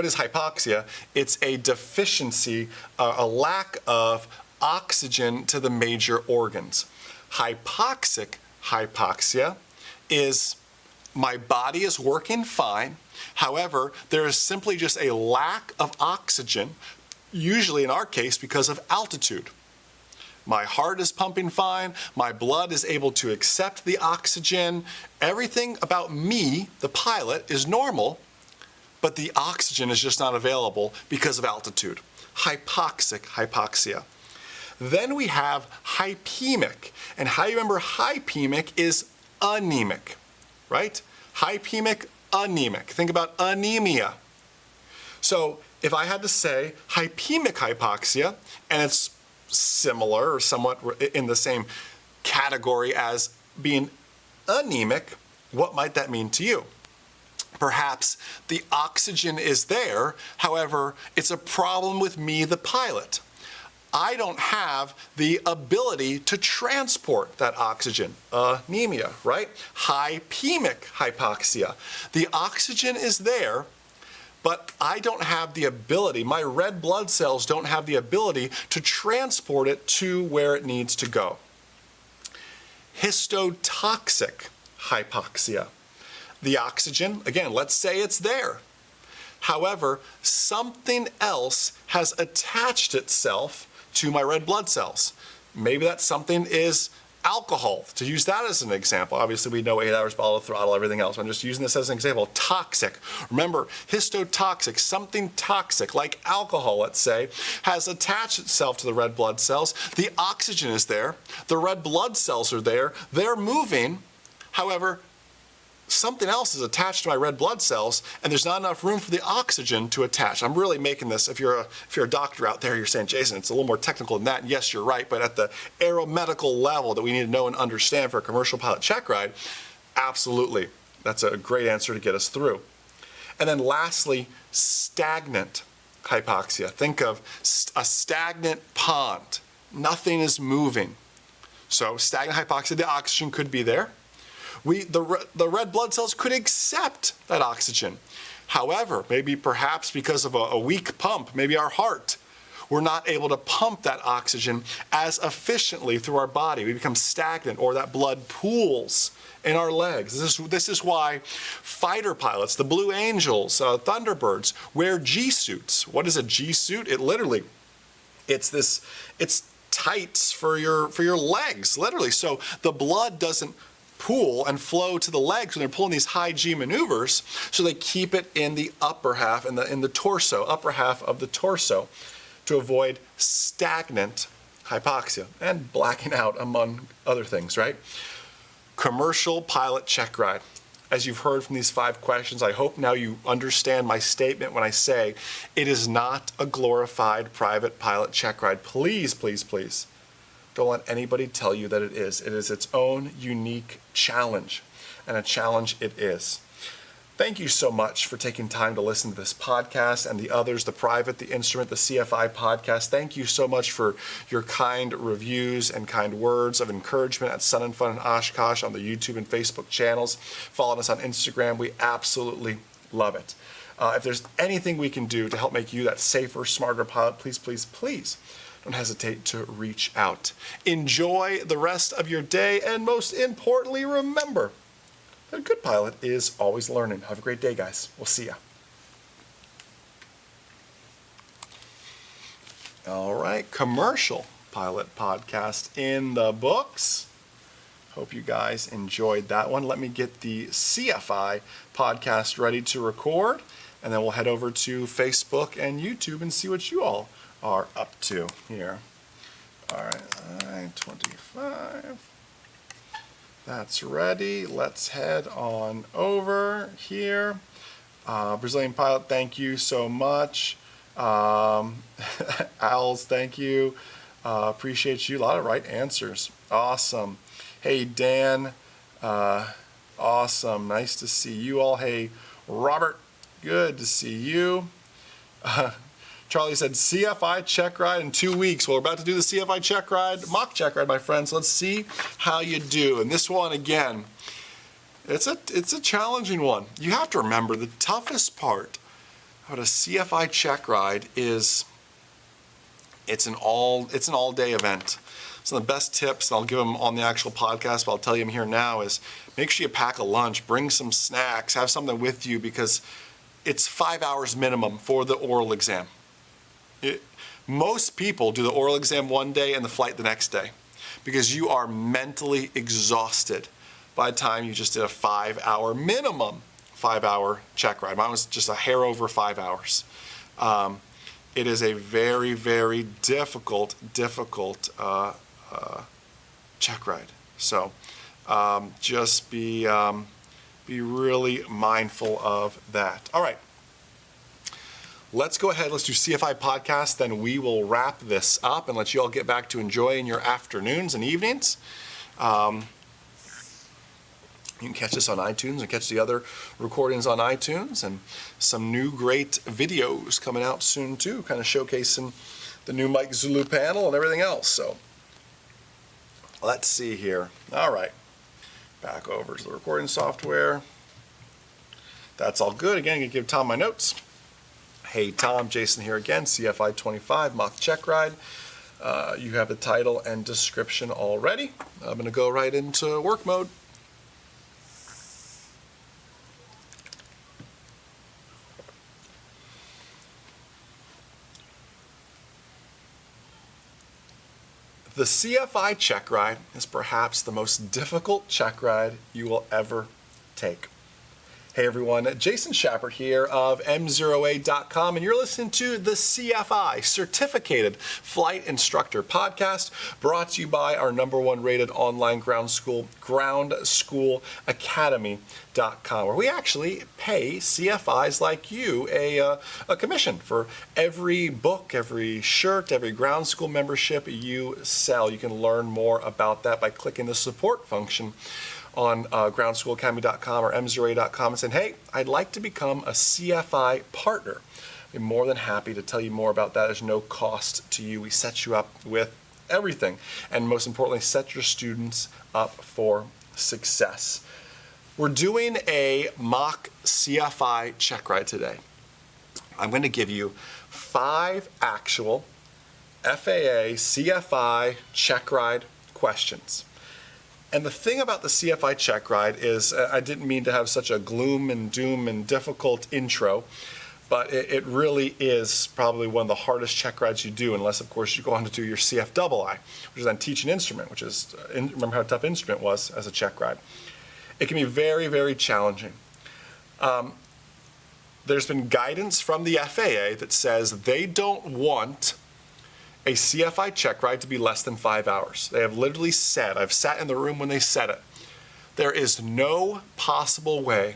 is hypoxia? It's a deficiency, a lack of oxygen to the major organs. Hypoxic hypoxia is my body is working fine. However, there is simply just a lack of oxygen, usually in our case because of altitude. My heart is pumping fine, my blood is able to accept the oxygen, everything about me, the pilot, is normal, but the oxygen is just not available because of altitude. Hypoxic hypoxia. Then we have hypemic, and how you remember hypemic is anemic, right? Hypemic, anemic. Think about anemia. So if I had to say hypemic hypoxia, and it's similar or somewhat in the same category as being anemic, what might that mean to you? Perhaps the oxygen is there, however, it's a problem with me, the pilot. I don't have the ability to transport that oxygen. Anemia, right? Hypemic hypoxia. The oxygen is there, but I don't have the ability, my red blood cells don't have the ability to transport it to where it needs to go. Histotoxic hypoxia. The oxygen, again, let's say it's there. However, something else has attached itself to my red blood cells. Maybe that something is alcohol, to use that as an example. Obviously, we know 8 hours bottle of throttle, everything else. I'm just using this as an example. Toxic. Remember, histotoxic, something toxic, like alcohol, let's say, has attached itself to the red blood cells. The oxygen is there. The red blood cells are there. They're moving. However, something else is attached to my red blood cells, and there's not enough room for the oxygen to attach. I'm really making this, if you're a doctor out there, you're saying, Jason, it's a little more technical than that. And yes, you're right, but at the aeromedical level that we need to know and understand for a commercial pilot check ride, absolutely. That's a great answer to get us through. And then lastly, stagnant hypoxia. Think of a stagnant pond. Nothing is moving. So stagnant hypoxia, the oxygen could be there. The red blood cells could accept that oxygen. However, maybe perhaps because of a weak pump, maybe our heart, we're not able to pump that oxygen as efficiently through our body. We become stagnant, or that blood pools in our legs. This is why fighter pilots, the Blue Angels, Thunderbirds, wear G-suits. What is a G-suit? It's tights for your legs, literally. So the blood doesn't pool and flow to the legs when they're pulling these high G maneuvers, so they keep it in the upper half, in the torso, upper half of the torso, to avoid stagnant hypoxia and blacking out, among other things, right? Commercial pilot check ride. As you've heard from these 5 questions, I hope now you understand my statement when I say it is not a glorified private pilot check ride. Please, please, please, don't let anybody tell you that it is. It is its own unique challenge, and a challenge it is. Thank you so much for taking time to listen to this podcast and the others, the private, the instrument, the CFI podcast. Thank you so much for your kind reviews and kind words of encouragement at Sun and Fun and Oshkosh on the YouTube and Facebook channels. Follow us on Instagram. We absolutely love it. If there's anything we can do to help make you that safer, smarter pilot, please, please, please don't hesitate to reach out. Enjoy the rest of your day, and most importantly, remember that a good pilot is always learning. Have a great day, guys. We'll see ya. All right, commercial pilot podcast in the books. Hope you guys enjoyed that one. Let me get the CFI podcast ready to record, and then we'll head over to Facebook and YouTube and see what you all are up to here. All right, 25. That's ready. Let's head on over here. Brazilian pilot, thank you so much. Owls, thank you. Appreciate you. A lot of right answers. Awesome. Hey, Dan. Awesome. Nice to see you all. Hey, Robert. Good to see you. Charlie said CFI check ride in 2 weeks. Well, we're about to do the CFI check ride, mock check ride, my friends. Let's see how you do. And this one, again, it's a challenging one. You have to remember the toughest part about a CFI check ride is it's an all-day event. Some of the best tips, and I'll give them on the actual podcast, but I'll tell you them here now, is make sure you pack a lunch, bring some snacks, have something with you, because it's 5 hours minimum for the oral exam. Most people do the oral exam one day and the flight the next day, because you are mentally exhausted by the time you just did a 5 hour minimum 5 hour check ride. Mine was just a hair over 5 hours. It is a very, very difficult check ride. So just be really mindful of that. All right. Let's go ahead, let's do CFI podcast, then we will wrap this up and let you all get back to enjoying your afternoons and evenings. You can catch us on iTunes and catch the other recordings on iTunes, and some new great videos coming out soon too, kind of showcasing the new Mike Zulu panel and everything else. So let's see here. All right, back over to the recording software. That's all good. Again, I'm going to give Tom my notes. Hey Tom, Jason here again, CFI 25 mock check ride. You have the title and description already. I'm going to go right into work mode. The CFI Checkride is perhaps the most difficult checkride you will ever take. Hey everyone, Jason Schappert here of M0A.com, and you're listening to the CFI, Certificated Flight Instructor Podcast, brought to you by our #1 rated online ground school, GroundSchoolAcademy.com, where we actually pay CFIs like you a commission for every book, every shirt, every ground school membership you sell. You can learn more about that by clicking the support function on GroundSchoolAcademy.com or M0A.com and saying, hey, I'd like to become a CFI partner. I'm more than happy to tell you more about that. There's no cost to you. We set you up with everything, and most importantly, set your students up for success. We're doing a mock CFI checkride today. I'm going to give you 5 actual FAA CFI checkride questions. And the thing about the CFI checkride is, I didn't mean to have such a gloom and doom and difficult intro, but it really is probably one of the hardest checkrides you do, unless of course you go on to do your CFII, which is then teach an instrument, which is, remember how tough instrument was as a checkride. It can be very, very challenging. There's been guidance from the FAA that says they don't want a CFI checkride to be less than 5 hours. They have literally said, I've sat in the room when they said it, there is no possible way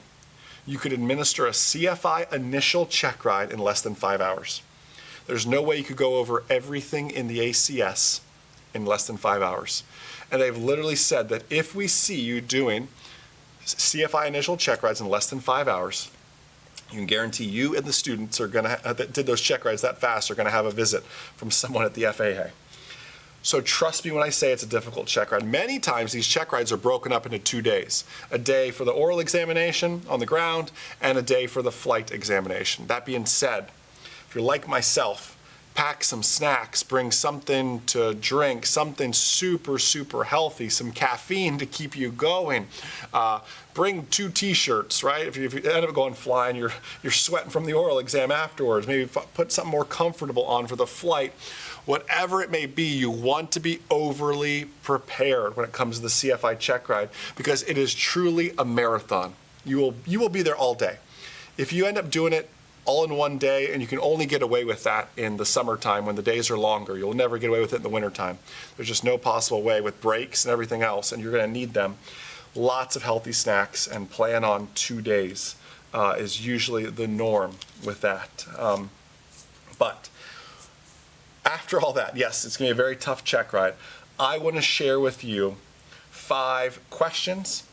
you could administer a CFI initial checkride in less than 5 hours. There's no way you could go over everything in the ACS in less than 5 hours. And they've literally said that if we see you doing CFI initial checkrides in less than 5 hours, you can guarantee you and the students are that did those checkrides that fast are going to have a visit from someone at the FAA. So trust me when I say it's a difficult checkride. Many times these checkrides are broken up into 2 days. A day for the oral examination on the ground and a day for the flight examination. That being said, if you're like myself, pack some snacks, bring something to drink, something super, super healthy, some caffeine to keep you going. Bring 2 t-shirts, right? If you end up going flying, you're sweating from the oral exam afterwards. Maybe put something more comfortable on for the flight. Whatever it may be, you want to be overly prepared when it comes to the CFI checkride, because it is truly a marathon. You will be there all day. If you end up doing it all in one day, and you can only get away with that in the summertime when the days are longer. You'll never get away with it in the wintertime. There's just no possible way with breaks and everything else, and you're going to need them. Lots of healthy snacks, and plan on 2 days is usually the norm with that. But after all that, yes, it's going to be a very tough checkride. I want to share with you 5 questions.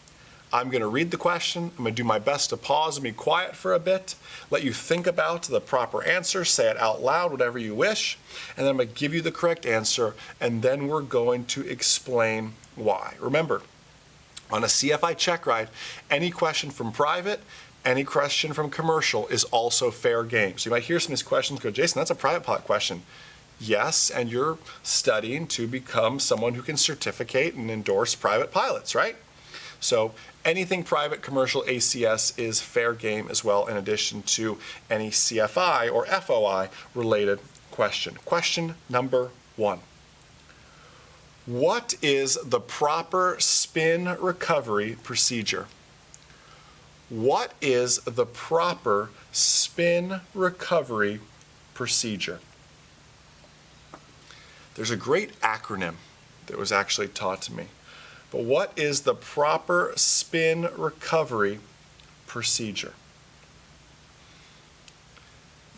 I'm going to read the question. I'm going to do my best to pause and be quiet for a bit, let you think about the proper answer, say it out loud, whatever you wish, and then I'm going to give you the correct answer, and then we're going to explain why. Remember, on a CFI checkride, any question from private, any question from commercial is also fair game. So you might hear some of these questions go, Jason, that's a private pilot question. Yes, and you're studying to become someone who can certificate and endorse private pilots, right? So anything private, commercial, ACS is fair game as well, in addition to any CFI or FOI related question. Question number 1. What is the proper spin recovery procedure? What is the proper spin recovery procedure? There's a great acronym that was actually taught to me. But what is the proper spin recovery procedure?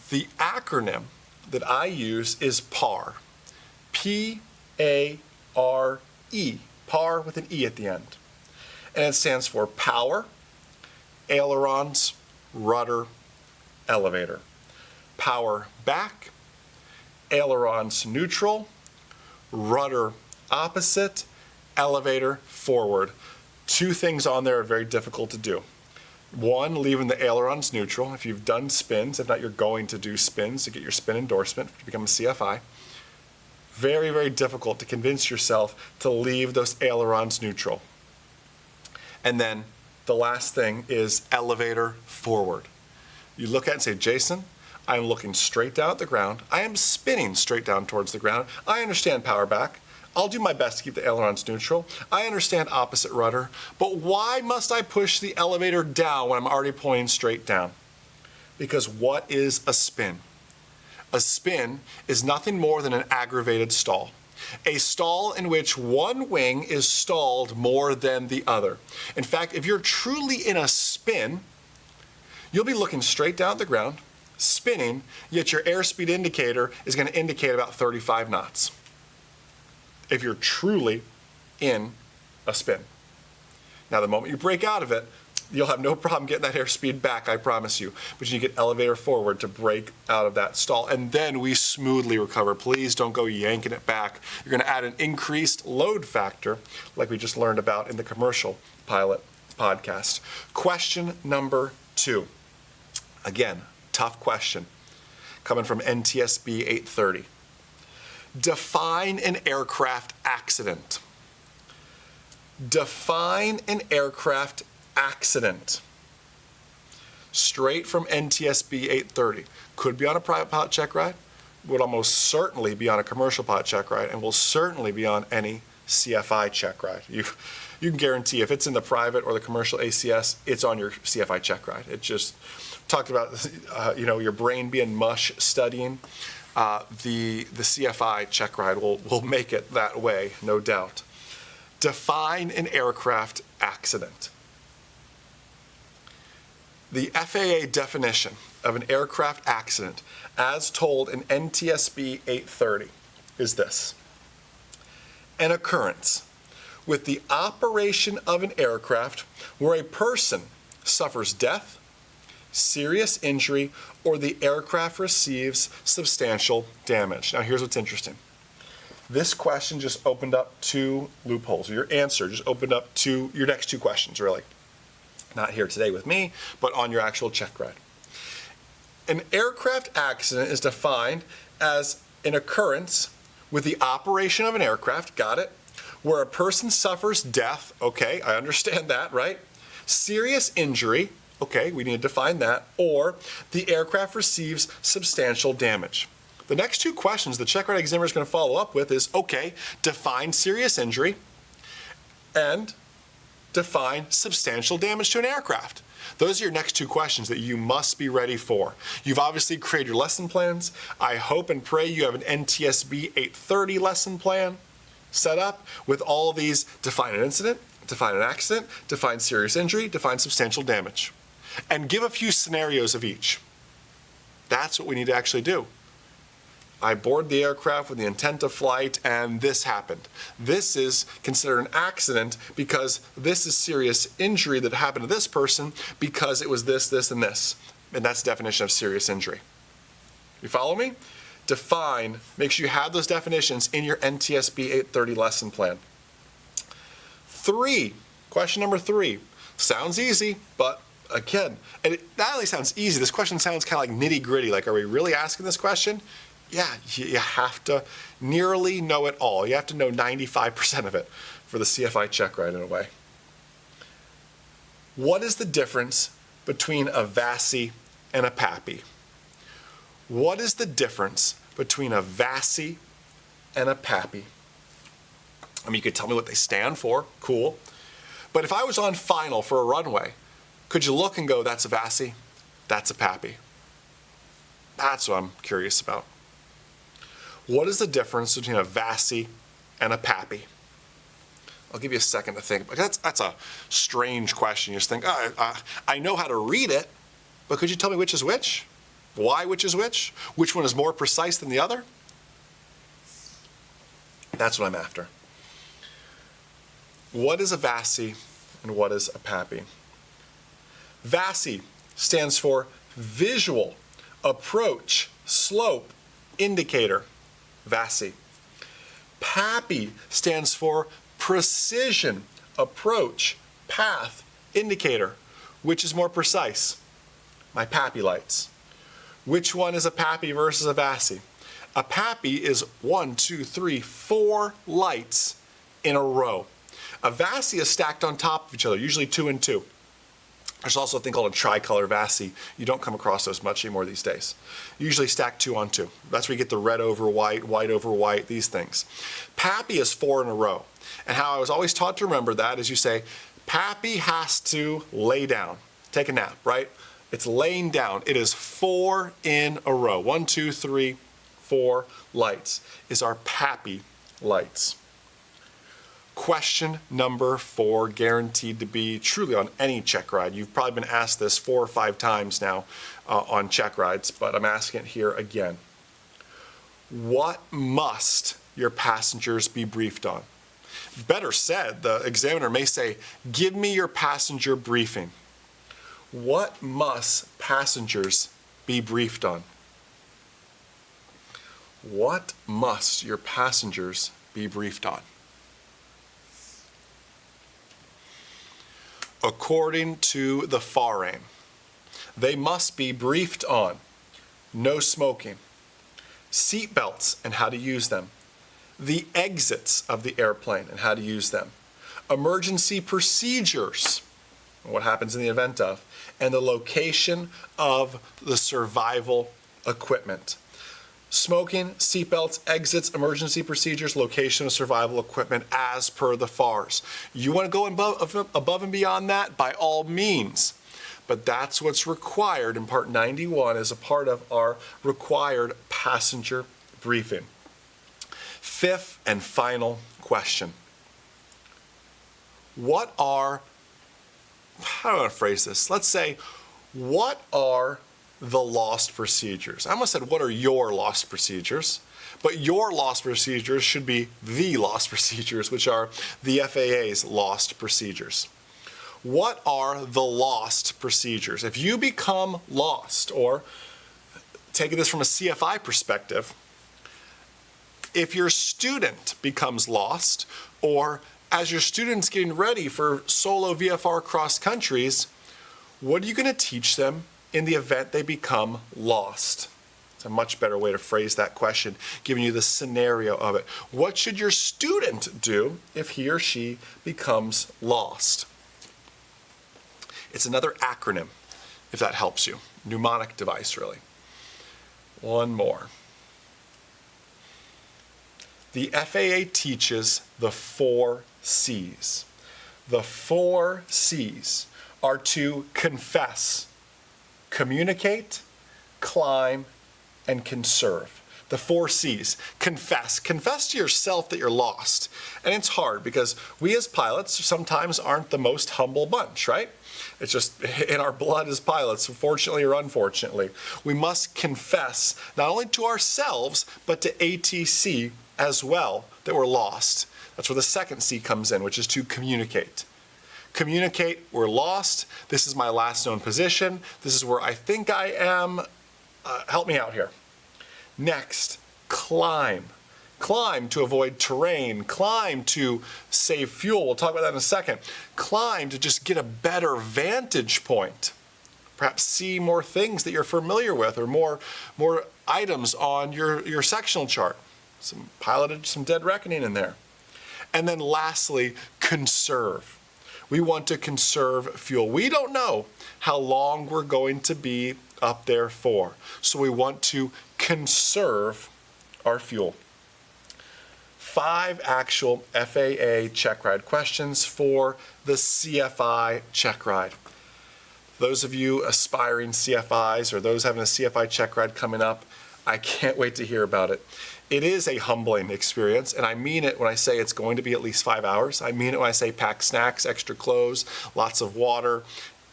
The acronym that I use is PAR. P-A-R-E. PAR with an E at the end. And it stands for power, ailerons, rudder, elevator. Power back, ailerons neutral, rudder opposite, elevator forward. 2 things on there are very difficult to do. 1, leaving the ailerons neutral. If you've done spins, if not, you're going to do spins to get your spin endorsement to become a CFI. Very, very difficult to convince yourself to leave those ailerons neutral. And then the last thing is elevator forward. You look at it and say, Jason, I'm looking straight down at the ground. I am spinning straight down towards the ground. I understand power back. I'll do my best to keep the ailerons neutral. I understand opposite rudder, but why must I push the elevator down when I'm already pointing straight down? Because what is a spin? A spin is nothing more than an aggravated stall. A stall in which one wing is stalled more than the other. In fact, if you're truly in a spin, you'll be looking straight down at the ground, spinning, yet your airspeed indicator is going to indicate about 35 knots. If you're truly in a spin. Now, the moment you break out of it, you'll have no problem getting that airspeed back, I promise you. But you get elevator forward to break out of that stall, and then we smoothly recover. Please don't go yanking it back. You're going to add an increased load factor, like we just learned about in the commercial pilot podcast. Question number 2. Again, tough question, coming from NTSB 830. Define an aircraft accident. Define an aircraft accident. Straight from NTSB 830. Could be on a private pilot check ride, would almost certainly be on a commercial pilot check ride, and will certainly be on any CFI check ride. You can guarantee if it's in the private or the commercial ACS, it's on your CFI check ride. It just talked about your brain being mush studying. The CFI check ride will make it that way, no doubt. Define an aircraft accident. The FAA definition of an aircraft accident, as told in NTSB 830, is this: an occurrence with the operation of an aircraft where a person suffers death, serious injury, or the aircraft receives substantial damage. Now, here's what's interesting. This question just opened up 2 loopholes. Your answer just opened up your next 2 questions, really. Not here today with me, but on your actual check ride. An aircraft accident is defined as an occurrence with the operation of an aircraft, got it, where a person suffers death, okay, I understand that, right? Serious injury, okay, we need to define that, or the aircraft receives substantial damage. The next 2 questions the check ride examiner is going to follow up with is, okay, define serious injury and define substantial damage to an aircraft. Those are your next 2 questions that you must be ready for. You've obviously created your lesson plans. I hope and pray you have an NTSB 830 lesson plan set up with all of these: define an incident, define an accident, define serious injury, define substantial damage. And give a few scenarios of each. That's what we need to actually do. I board the aircraft with the intent of flight and this happened. This is considered an accident because this is serious injury that happened to this person because it was this, this, and this. And that's the definition of serious injury. You follow me? Define, make sure you have those definitions in your NTSB 830 lesson plan. 3, question number 3. Sounds easy, but again, and it not only sounds easy, this question sounds kind of like nitty gritty. Like, are we really asking this question? Yeah, you have to nearly know it all. You have to know 95% of it for the CFI check ride in a way. What is the difference between a Vasi and a Pappy? What is the difference between a Vasi and a Pappy? I mean, you could tell me what they stand for, cool. But if I was on final for a runway, could you look and go, that's a Vasi, that's a Pappy? That's what I'm curious about. What is the difference between a Vasi and a Pappy? I'll give you a second to think. That's a strange question. You just think, I know how to read it, but could you tell me which is which? Why which is which? Which one is more precise than the other? That's what I'm after. What is a Vasi and what is a Pappy? Vasi stands for Visual Approach Slope Indicator. Vasi. Pappy stands for Precision Approach Path Indicator. Which is more precise? My Pappy lights. Which one is a Pappy versus a Vasi? A Pappy is 1, 2, 3, 4 lights in a row. A Vasi is stacked on top of each other, usually 2 and 2. There's also a thing called a tricolor Vasi. You don't come across those much anymore these days. Usually stack 2 on 2. That's where you get the red over white, white over white, these things. Pappy is 4 in a row. And how I was always taught to remember that is you say, Pappy has to lay down, take a nap, right? It's laying down. It is 4 in a row. 1, 2, 3, 4 lights is our Pappy lights. Question number 4, guaranteed to be truly on any Checkride. You've probably been asked this 4 or 5 times now on Checkrides, but I'm asking it here again. What must your passengers be briefed on? Better said, the examiner may say, give me your passenger briefing. What must passengers be briefed on? What must your passengers be briefed on? According to the FAR-AIM, they must be briefed on no smoking, seat belts and how to use them, the exits of the airplane and how to use them, emergency procedures, what happens in the event of, and the location of the survival equipment. Smoking, seatbelts, exits, emergency procedures, location of survival equipment as per the FARs. You want to go above and beyond that, by all means. But that's what's required in Part 91 as a part of our required passenger briefing. 5th and final question. How do I want to phrase this? Let's say, what are the lost procedures? I almost said, what are your lost procedures? But your lost procedures should be the lost procedures, which are the FAA's lost procedures. What are the lost procedures? If you become lost, or taking this from a CFI perspective, if your student becomes lost, or as your student's getting ready for solo VFR cross countries, what are you going to teach them in the event they become lost? It's a much better way to phrase that question, giving you the scenario of it. What should your student do if he or she becomes lost? It's another acronym, if that helps you. Mnemonic device, really. One more. The FAA teaches the 4 C's. The 4 C's are to confess, communicate, climb, and conserve. The 4 C's. Confess. Confess to yourself that you're lost. And it's hard because we as pilots sometimes aren't the most humble bunch, right? It's just in our blood as pilots, fortunately or unfortunately. We must confess not only to ourselves, but to ATC as well that we're lost. That's where the 2nd C comes in, which is to communicate. Communicate, we're lost. This is my last known position. This is where I think I am. Help me out here. Next, climb. Climb to avoid terrain. Climb to save fuel. We'll talk about that in a second. Climb to just get a better vantage point. Perhaps see more things that you're familiar with, or more items on your sectional chart. Some pilotage, some dead reckoning in there. And then lastly, conserve. We want to conserve fuel. We don't know how long we're going to be up there for. So we want to conserve our fuel. 5 actual FAA Checkride questions for the CFI Checkride. Those of you aspiring CFIs or those having a CFI Checkride coming up, I can't wait to hear about it. It is a humbling experience, and I mean it when I say it's going to be at least 5 hours. I mean it when I say pack snacks, extra clothes, lots of water,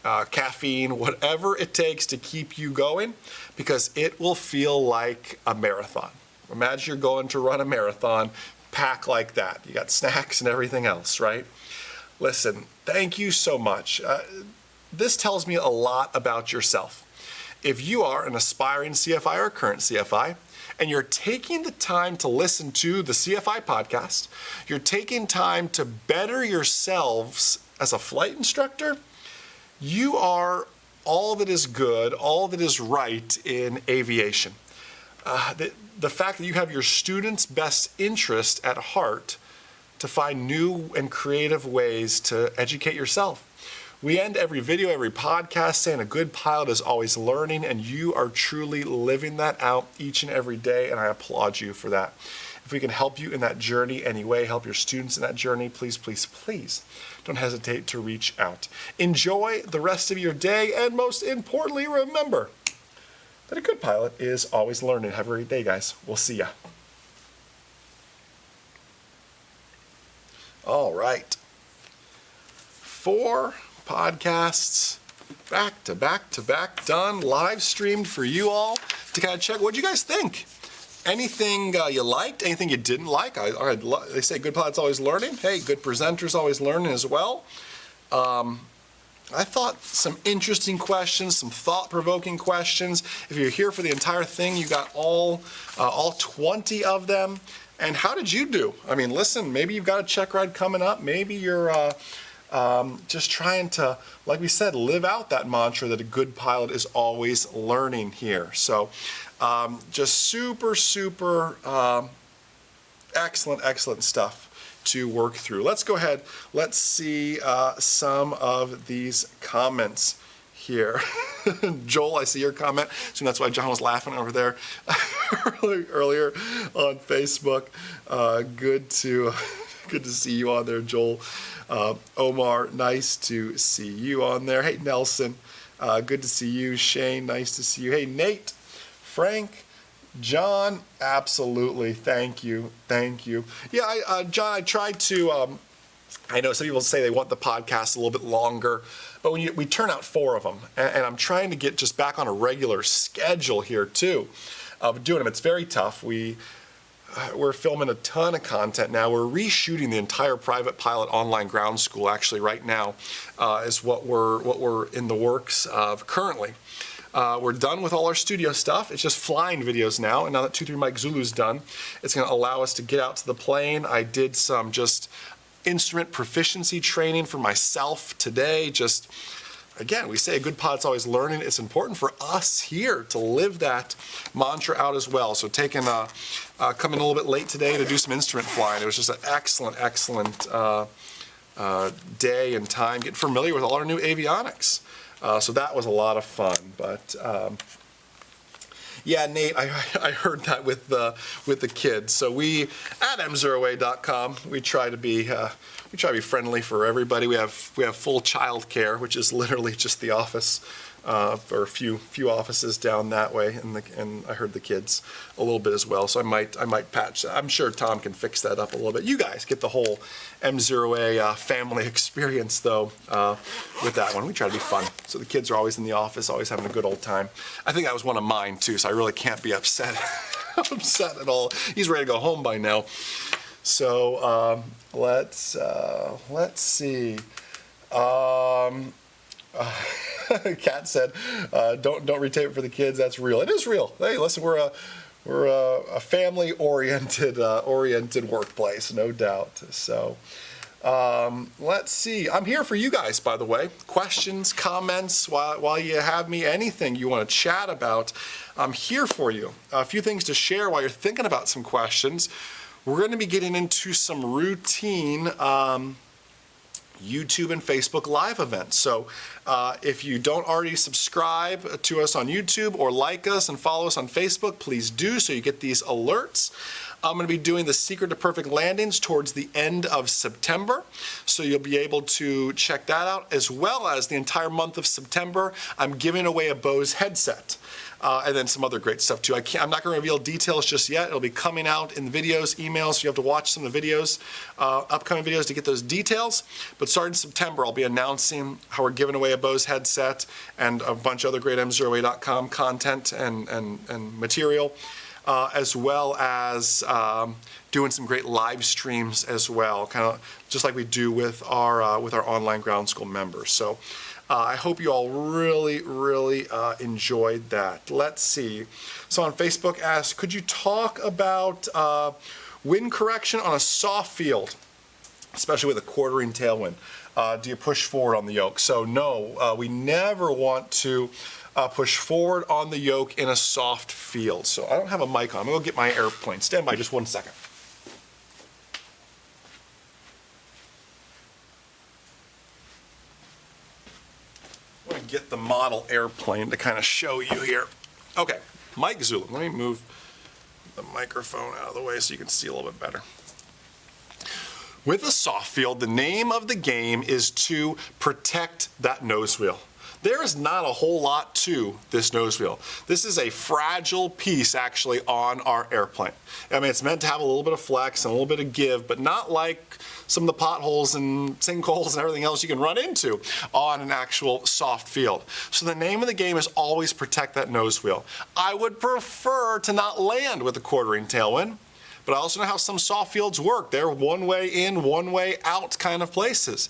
caffeine, whatever it takes to keep you going, because it will feel like a marathon. Imagine you're going to run a marathon, pack like that. You got snacks and everything else, right? Listen, thank you so much. This tells me a lot about yourself. If you are an aspiring CFI or current CFI, and you're taking the time to listen to the CFI podcast, you're taking time to better yourselves as a flight instructor, you are all that is good, all that is right in aviation. The fact that you have your students' best interest at heart to find new and creative ways to educate yourself. We end every video, every podcast saying a good pilot is always learning, and you are truly living that out each and every day, and I applaud you for that. If we can help you in that journey anyway, help your students in that journey, please, please, please don't hesitate to reach out. Enjoy the rest of your day, and most importantly, remember that a good pilot is always learning. Have a great day, guys. We'll see ya. All right. 4 podcasts back to back to back, done, live streamed for you all to kind of check. What do you guys think? Anything you liked? Anything you didn't like? They say good pilot's always learning. Hey, good presenter's always learning as well. I thought some interesting questions, some thought-provoking questions. If you're here for the entire thing, you got all 20 of them. And how did you do? I mean, listen, maybe you've got a Checkride coming up. Maybe you're just trying to, like we said, live out that mantra that a good pilot is always learning here. So just super, super excellent stuff to work through. Let's go ahead. Let's see some of these comments here. Joel, I see your comment. So that's why John was laughing over there earlier on Facebook. Good to see you on there, Joel. Omar, nice to see you on there. Hey, Nelson, good to see you. Shane, nice to see you. Hey, Nate, Frank, John, absolutely. Thank you. Yeah, John, I tried to, I know some people say they want the podcast a little bit longer, but when we turn out 4 of them, and I'm trying to get just back on a regular schedule here too of doing them. It's very tough. We're filming a ton of content now. We're reshooting the entire private pilot online ground school actually right now is what we're in the works of currently. We're done with all our studio stuff. It's just flying videos now. And now that 23 Mike Zulu's done, it's going to allow us to get out to the plane. I did some just instrument proficiency training for myself today. Just, again, we say a good pilot's always learning. It's important for us here to live that mantra out as well. So coming a little bit late today to do some instrument flying. It was just an excellent day and time getting familiar with all our new avionics. So that was a lot of fun, but yeah, Nate, I heard that with the kids. So we at m0a.com we try to be friendly for everybody. We have full child care, which is literally just the office. Or a few offices down that way, and I heard the kids a little bit as well. So I might patch that. I'm sure Tom can fix that up a little bit. You guys get the whole M0A family experience though with that one. We try to be fun. So the kids are always in the office, always having a good old time. I think that was one of mine too. So I really can't be upset at all. He's ready to go home by now. So let's see. Kat said, "Don't retape it for the kids. That's real. It is real. Hey, listen, we're a family-oriented workplace, no doubt. So, let's see. I'm here for you guys, by the way. Questions, comments, while you have me, anything you want to chat about, I'm here for you. A few things to share while you're thinking about some questions. We're going to be getting into some routine." YouTube and Facebook live events. So if you don't already subscribe to us on YouTube or like us and follow us on Facebook, please do so you get these alerts. I'm going to be doing the Secret to Perfect Landings towards the end of September. So you'll be able to check that out, as well as the entire month of September. I'm giving away a Bose headset. And then some other great stuff too. I'm not going to reveal details just yet. It'll be coming out in the videos, emails. So you have to watch some of the videos, upcoming videos to get those details. But starting in September, I'll be announcing how we're giving away a Bose headset and a bunch of other great m0a.com content and material, as well as doing some great live streams as well, kind of just like we do with our online ground school members. So. I hope you all really enjoyed that. Let's see. So on Facebook asked, could you talk about wind correction on a soft field, especially with a quartering tailwind? Do you push forward on the yoke? So no, we never want to push forward on the yoke in a soft field. So I don't have a mic on. I'm going to go get my airplane. Stand by just 1 second. model airplane to kind of show you here. Okay, Mike Zula. Let me move the microphone out of the way so you can see a little bit better. With a soft field, the name of the game is to protect that nose wheel. There is not a whole lot to this nose wheel. This is a fragile piece actually on our airplane. I mean, it's meant to have a little bit of flex and a little bit of give, but not like some of the potholes and sinkholes and everything else you can run into on an actual soft field. So the name of the game is always protect that nose wheel. I would prefer to not land with a quartering tailwind, but I also know how some soft fields work. They're one way in, one way out kind of places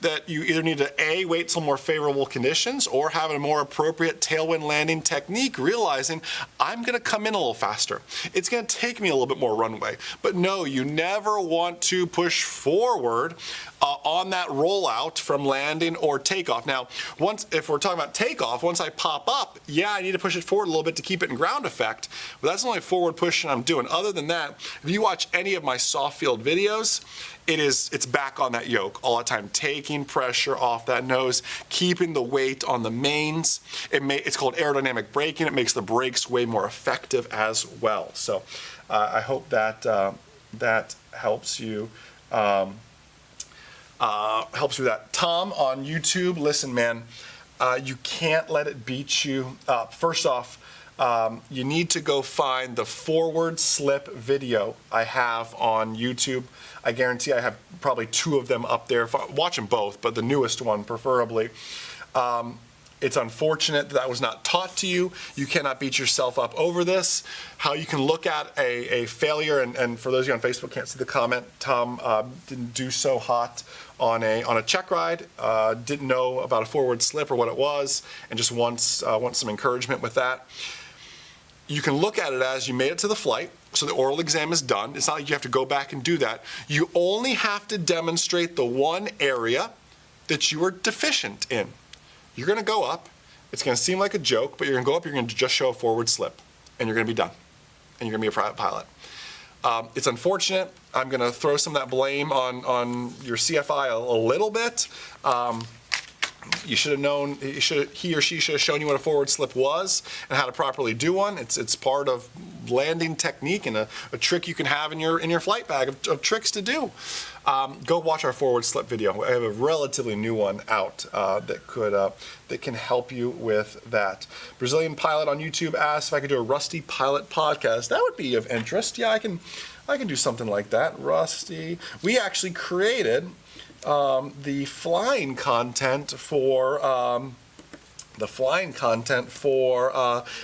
that you either need to A, wait till more favorable conditions or have a more appropriate tailwind landing technique, realizing I'm gonna come in a little faster. It's gonna take me a little bit more runway. But no, you never want to push forward on that rollout from landing or takeoff. Now, if we're talking about takeoff, once I pop up, yeah, I need to push it forward a little bit to keep it in ground effect, but that's the only forward pushing I'm doing. Other than that, if you watch any of my soft field videos, it's back on that yoke all the time, taking pressure off that nose, keeping the weight on the mains. It's called aerodynamic braking. It makes the brakes way more effective as well. So I hope that that helps you. Helps with that. Tom on YouTube, listen, man, you can't let it beat you up. First off, you need to go find the forward slip video I have on YouTube. I guarantee I have probably 2 of them up there. Watch them both, but the newest one preferably. It's unfortunate that was not taught to you. You cannot beat yourself up over this. How you can look at a failure, and for those of you on Facebook can't see the comment, Tom didn't do so hot on a check ride, didn't know about a forward slip or what it was, and just wants some encouragement with that. You can look at it as you made it to the flight, so the oral exam is done. It's not like you have to go back and do that. You only have to demonstrate the one area that you are deficient in. You're gonna go up, it's gonna seem like a joke, but you're gonna go up, you're gonna just show a forward slip, and you're gonna be done, and you're gonna be a private pilot. It's unfortunate. I'm gonna throw some of that blame on your CFI a little bit. You should have known, he or she should have shown you what a forward slip was and how to properly do one. It's part of landing technique and a trick you can have in your flight bag of tricks to do. Go watch our forward slip video. I have a relatively new one out that can help you with that. Brazilian Pilot on YouTube asked if I could do a Rusty Pilot podcast. That would be of interest. Yeah, I can do something like that. Rusty. We actually created the flying content for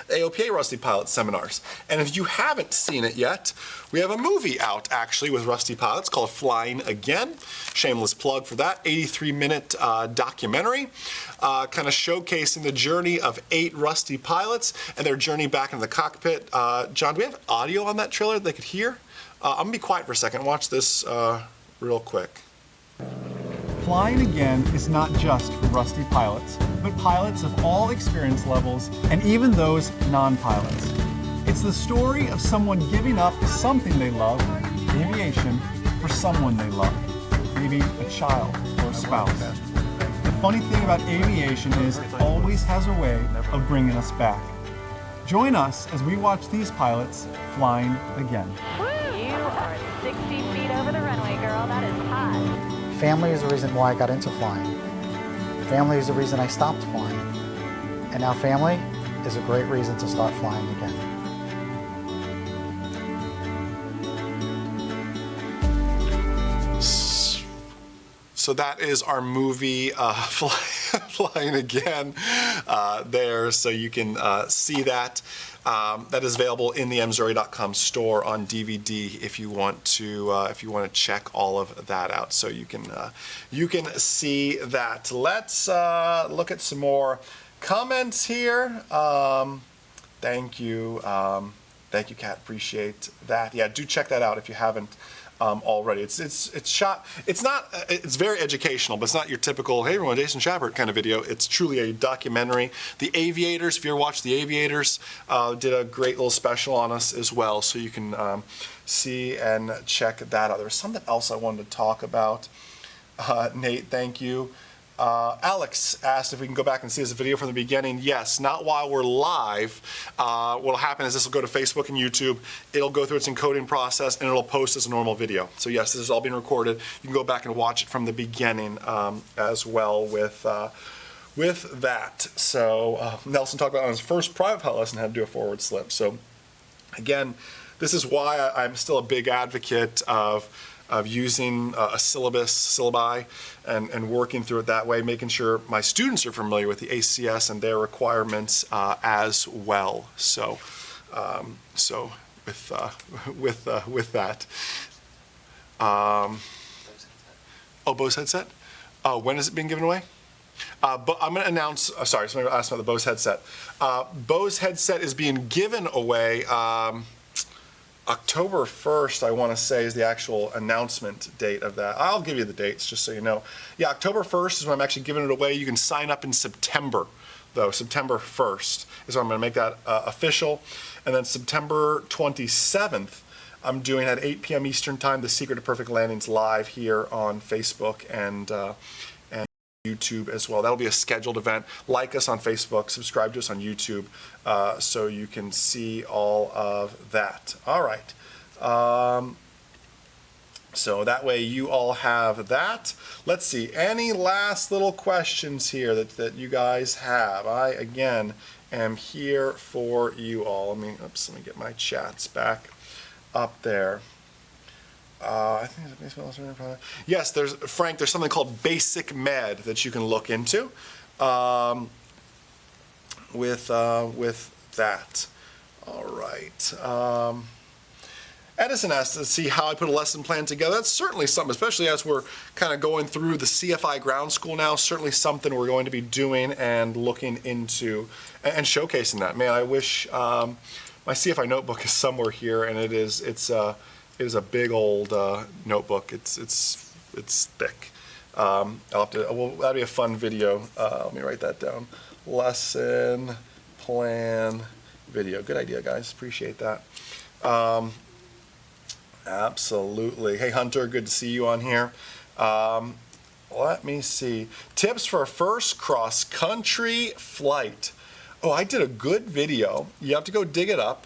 AOPA Rusty Pilot seminars. And if you haven't seen it yet, we have a movie out actually with Rusty Pilots called Flying Again. Shameless plug for that. 83-minute documentary, kind of showcasing the journey of 8 Rusty Pilots and their journey back into the cockpit. John, do we have audio on that trailer that they could hear? I'm gonna be quiet for a second. Watch this real quick. Flying Again is not just for rusty pilots, but pilots of all experience levels and even those non-pilots. It's the story of someone giving up something they love, aviation, for someone they love, maybe a child or a spouse. The funny thing about aviation is it always has a way of bringing us back. Join us as we watch these pilots flying again. You are 60 feet over the runway, girl. That is hot. Family is the reason why I got into flying. Family is the reason I stopped flying. And now family is a great reason to start flying again. So that is our movie, Flying Again, there, so you can see that. That is available in the mzuri.com store on DVD if you want to check all of that out. So you can see that. Let's look at some more comments here. Thank you, Kat. Appreciate that. Yeah, do check that out if you haven't already. It's shot. It's very educational, but it's not your typical "Hey everyone, Jason Shepard" kind of video. It's truly a documentary. The Aviators, if you ever watched The Aviators, did a great little special on us as well, so you can see and check that out. There was something else I wanted to talk about. Nate, thank you. Alex asked if we can go back and see his video from the beginning. Yes, not while we're live. What'll happen is this will go to Facebook and YouTube. It'll go through its encoding process and it'll post as a normal video. So yes, this is all being recorded. You can go back and watch it from the beginning as well with that. So Nelson talked about on his first private pilot lesson how to do a forward slip. So again, this is why I'm still a big advocate of using a syllabi, and working through it that way, making sure my students are familiar with the ACS and their requirements as well. So, with that. Bose headset? When is it being given away? But I'm going to announce, sorry, somebody asked about the Bose headset. Bose headset is being given away October 1st, I want to say, is the actual announcement date of that. I'll give you the dates just so you know. Yeah, October 1st is when I'm actually giving it away. You can sign up in September, though. September 1st is when I'm going to make that official. And then September 27th, I'm doing at 8 p.m. Eastern Time, The Secret to Perfect Landings live here on Facebook and YouTube as well. That'll be a scheduled event. Like us on Facebook, subscribe to us on YouTube, so you can see all of that. All right. So that way you all have that. Let's see, any last little questions here that you guys have? I, again, am here for you all. Let me get my chats back up there. I think it's a baseball product. Yes, there's something called Basic Med that you can look into with that. All right. Edison asked to see how I put a lesson plan together. That's certainly something, especially as we're kind of going through the CFI ground school now, certainly something we're going to be doing and looking into and showcasing that. Man, I wish my CFI notebook is somewhere here, and it is a big old notebook. It's thick. I'll have to. Well, that'll be a fun video. Let me write that down. Lesson plan video. Good idea, guys. Appreciate that. Absolutely. Hey, Hunter. Good to see you on here. Let me see. Tips for a first cross-country flight. Oh, I did a good video. You have to go dig it up.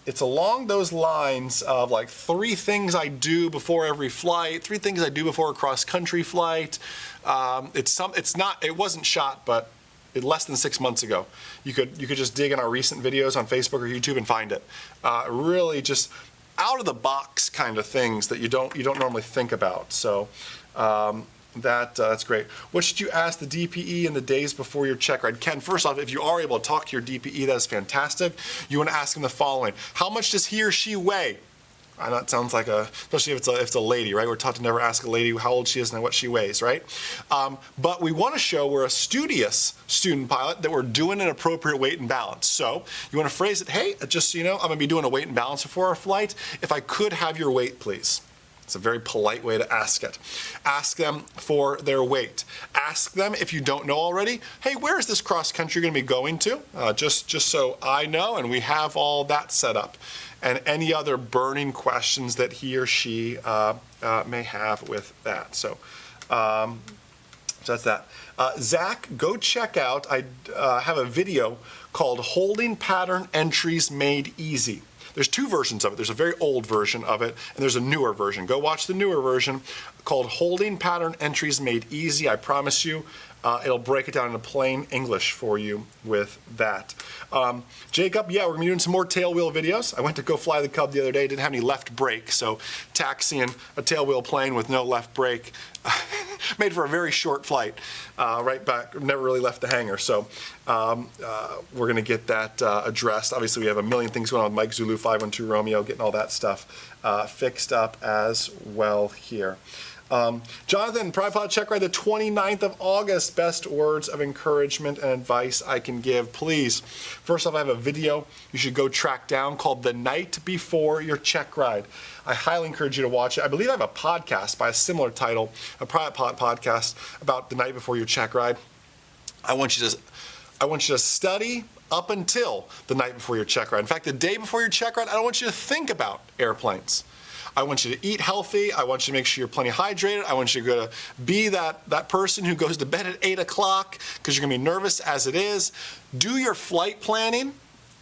It's along those lines of like 3 things I do before every flight, 3 things I do before a cross-country flight. It wasn't shot, but less than 6 months ago. You could just dig in our recent videos on Facebook or YouTube and find it. Really just out of the box kind of things that you don't normally think about. So that's great. What should you ask the DPE in the days before your check ride? Ken, first off, if you are able to talk to your DPE, that is fantastic. You want to ask him the following: how much does he or she weigh? I know it sounds like especially if it's a lady, right? We're taught to never ask a lady how old she is and what she weighs, right? But we want to show we're a studious student pilot, that we're doing an appropriate weight and balance. So you want to phrase it: hey, just so you know, I'm going to be doing a weight and balance before our flight. If I could have your weight, please. It's a very polite way to ask it. Ask them for their weight. Ask them, if you don't know already, hey, where is this cross country going to be going to? Just so I know, and we have all that set up. And any other burning questions that he or she may have with that. So that's that. Zach, go check out, I have a video called Holding Pattern Entries Made Easy. There's 2 versions of it. There's a very old version of it, and there's a newer version. Go watch the newer version called Holding Pattern Entries Made Easy. I promise you, it'll break it down into plain English for you with that. Jacob, yeah, we're gonna be doing some more tailwheel videos. I went to go fly the Cub the other day, didn't have any left brake, so taxiing a tailwheel plane with no left brake made for a very short flight, right back, never really left the hangar. So we're gonna get that addressed. Obviously we have a million things going on with Mike Zulu 512 Romeo, getting all that stuff fixed up as well here. Jonathan, Private Pilot Checkride, the 29th of August, best words of encouragement and advice I can give. Please, first off, I have a video you should go track down called The Night Before Your Checkride. I highly encourage you to watch it. I believe I have a podcast by a similar title, a Private Pilot podcast about the night before your checkride. I want you to study up until the night before your checkride. In fact, the day before your checkride, I don't want you to think about airplanes. I want you to eat healthy. I want you to make sure you're plenty hydrated. I want you to be that person who goes to bed at 8 o'clock because you're going to be nervous as it is. Do your flight planning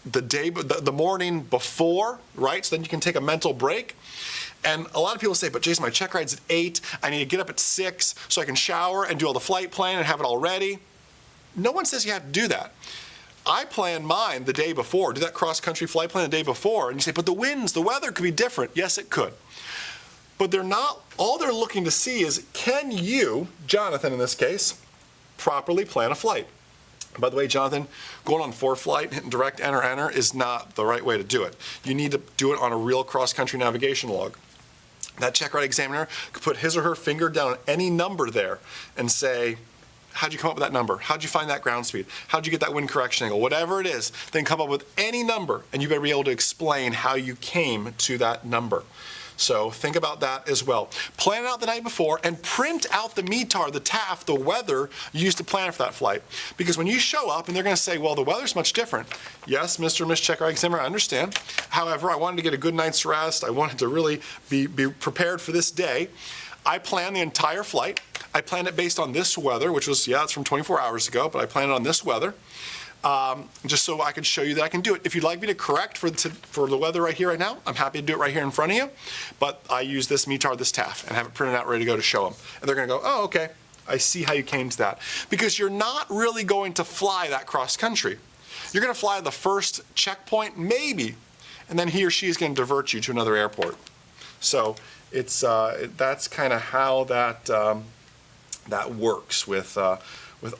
the morning before, right? So then you can take a mental break. And a lot of people say, but Jason, my check ride's at 8. I need to get up at 6 so I can shower and do all the flight planning and have it all ready. No one says you have to do that. I plan mine the day before, do that cross-country flight plan the day before, and you say, but the winds, the weather could be different. Yes, it could. But they're not, all they're looking to see is, can you, Jonathan in this case, properly plan a flight? By the way, Jonathan, going on ForeFlight, hitting direct enter is not the right way to do it. You need to do it on a real cross-country navigation log. That Checkride examiner could put his or her finger down on any number there and say, how'd you come up with that number? How'd you find that ground speed? How'd you get that wind correction angle? Whatever it is, then come up with any number, and you better be able to explain how you came to that number. So think about that as well. Plan it out the night before and print out the METAR, the TAF, the weather you used to plan for that flight. Because when you show up and they're going to say, well, the weather's much different. Yes, Mr. and Miss Checkride examiner, I understand. However, I wanted to get a good night's rest. I wanted to really be prepared for this day. I planned the entire flight. I planned it based on this weather, which was, it's from 24 hours ago, but I planned it on this weather. Just so I could show you that I can do it. If you'd like me to correct for the weather right here, right now, I'm happy to do it right here in front of you. But I use this METAR, this TAF, and have it printed out ready to go to show them. And they're going to go, oh, okay, I see how you came to that. Because you're not really going to fly that cross country. You're going to fly the first checkpoint, maybe, and then he or she is going to divert you to another airport. So it's that's kind of how that works with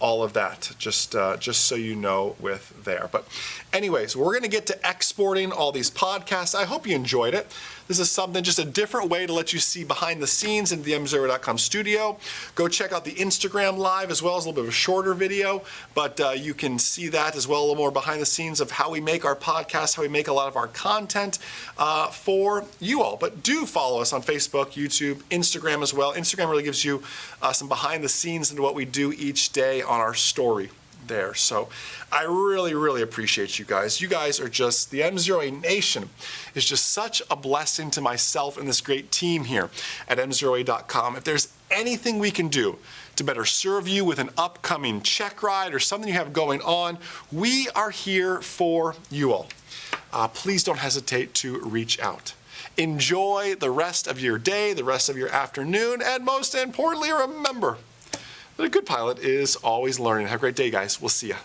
all of that, just so you know with there. But anyways, we're going to get to exporting all these podcasts. I hope you enjoyed it. This is something, just a different way to let you see behind the scenes in the M0.com studio. Go check out the Instagram live as well as a little bit of a shorter video, but you can see that as well, a little more behind the scenes of how we make our podcasts, how we make a lot of our content for you all. But do follow us on Facebook, YouTube, Instagram as well. Instagram really gives you some behind the scenes into what we do each day on our story there. So I really, really appreciate you guys. You guys are just, the M0A Nation is just such a blessing to myself and this great team here at M0A.com. If there's anything we can do to better serve you with an upcoming check ride or something you have going on, we are here for you all. Please don't hesitate to reach out. Enjoy the rest of your day, the rest of your afternoon, and most importantly, remember, but a good pilot is always learning. Have a great day, guys. We'll see ya.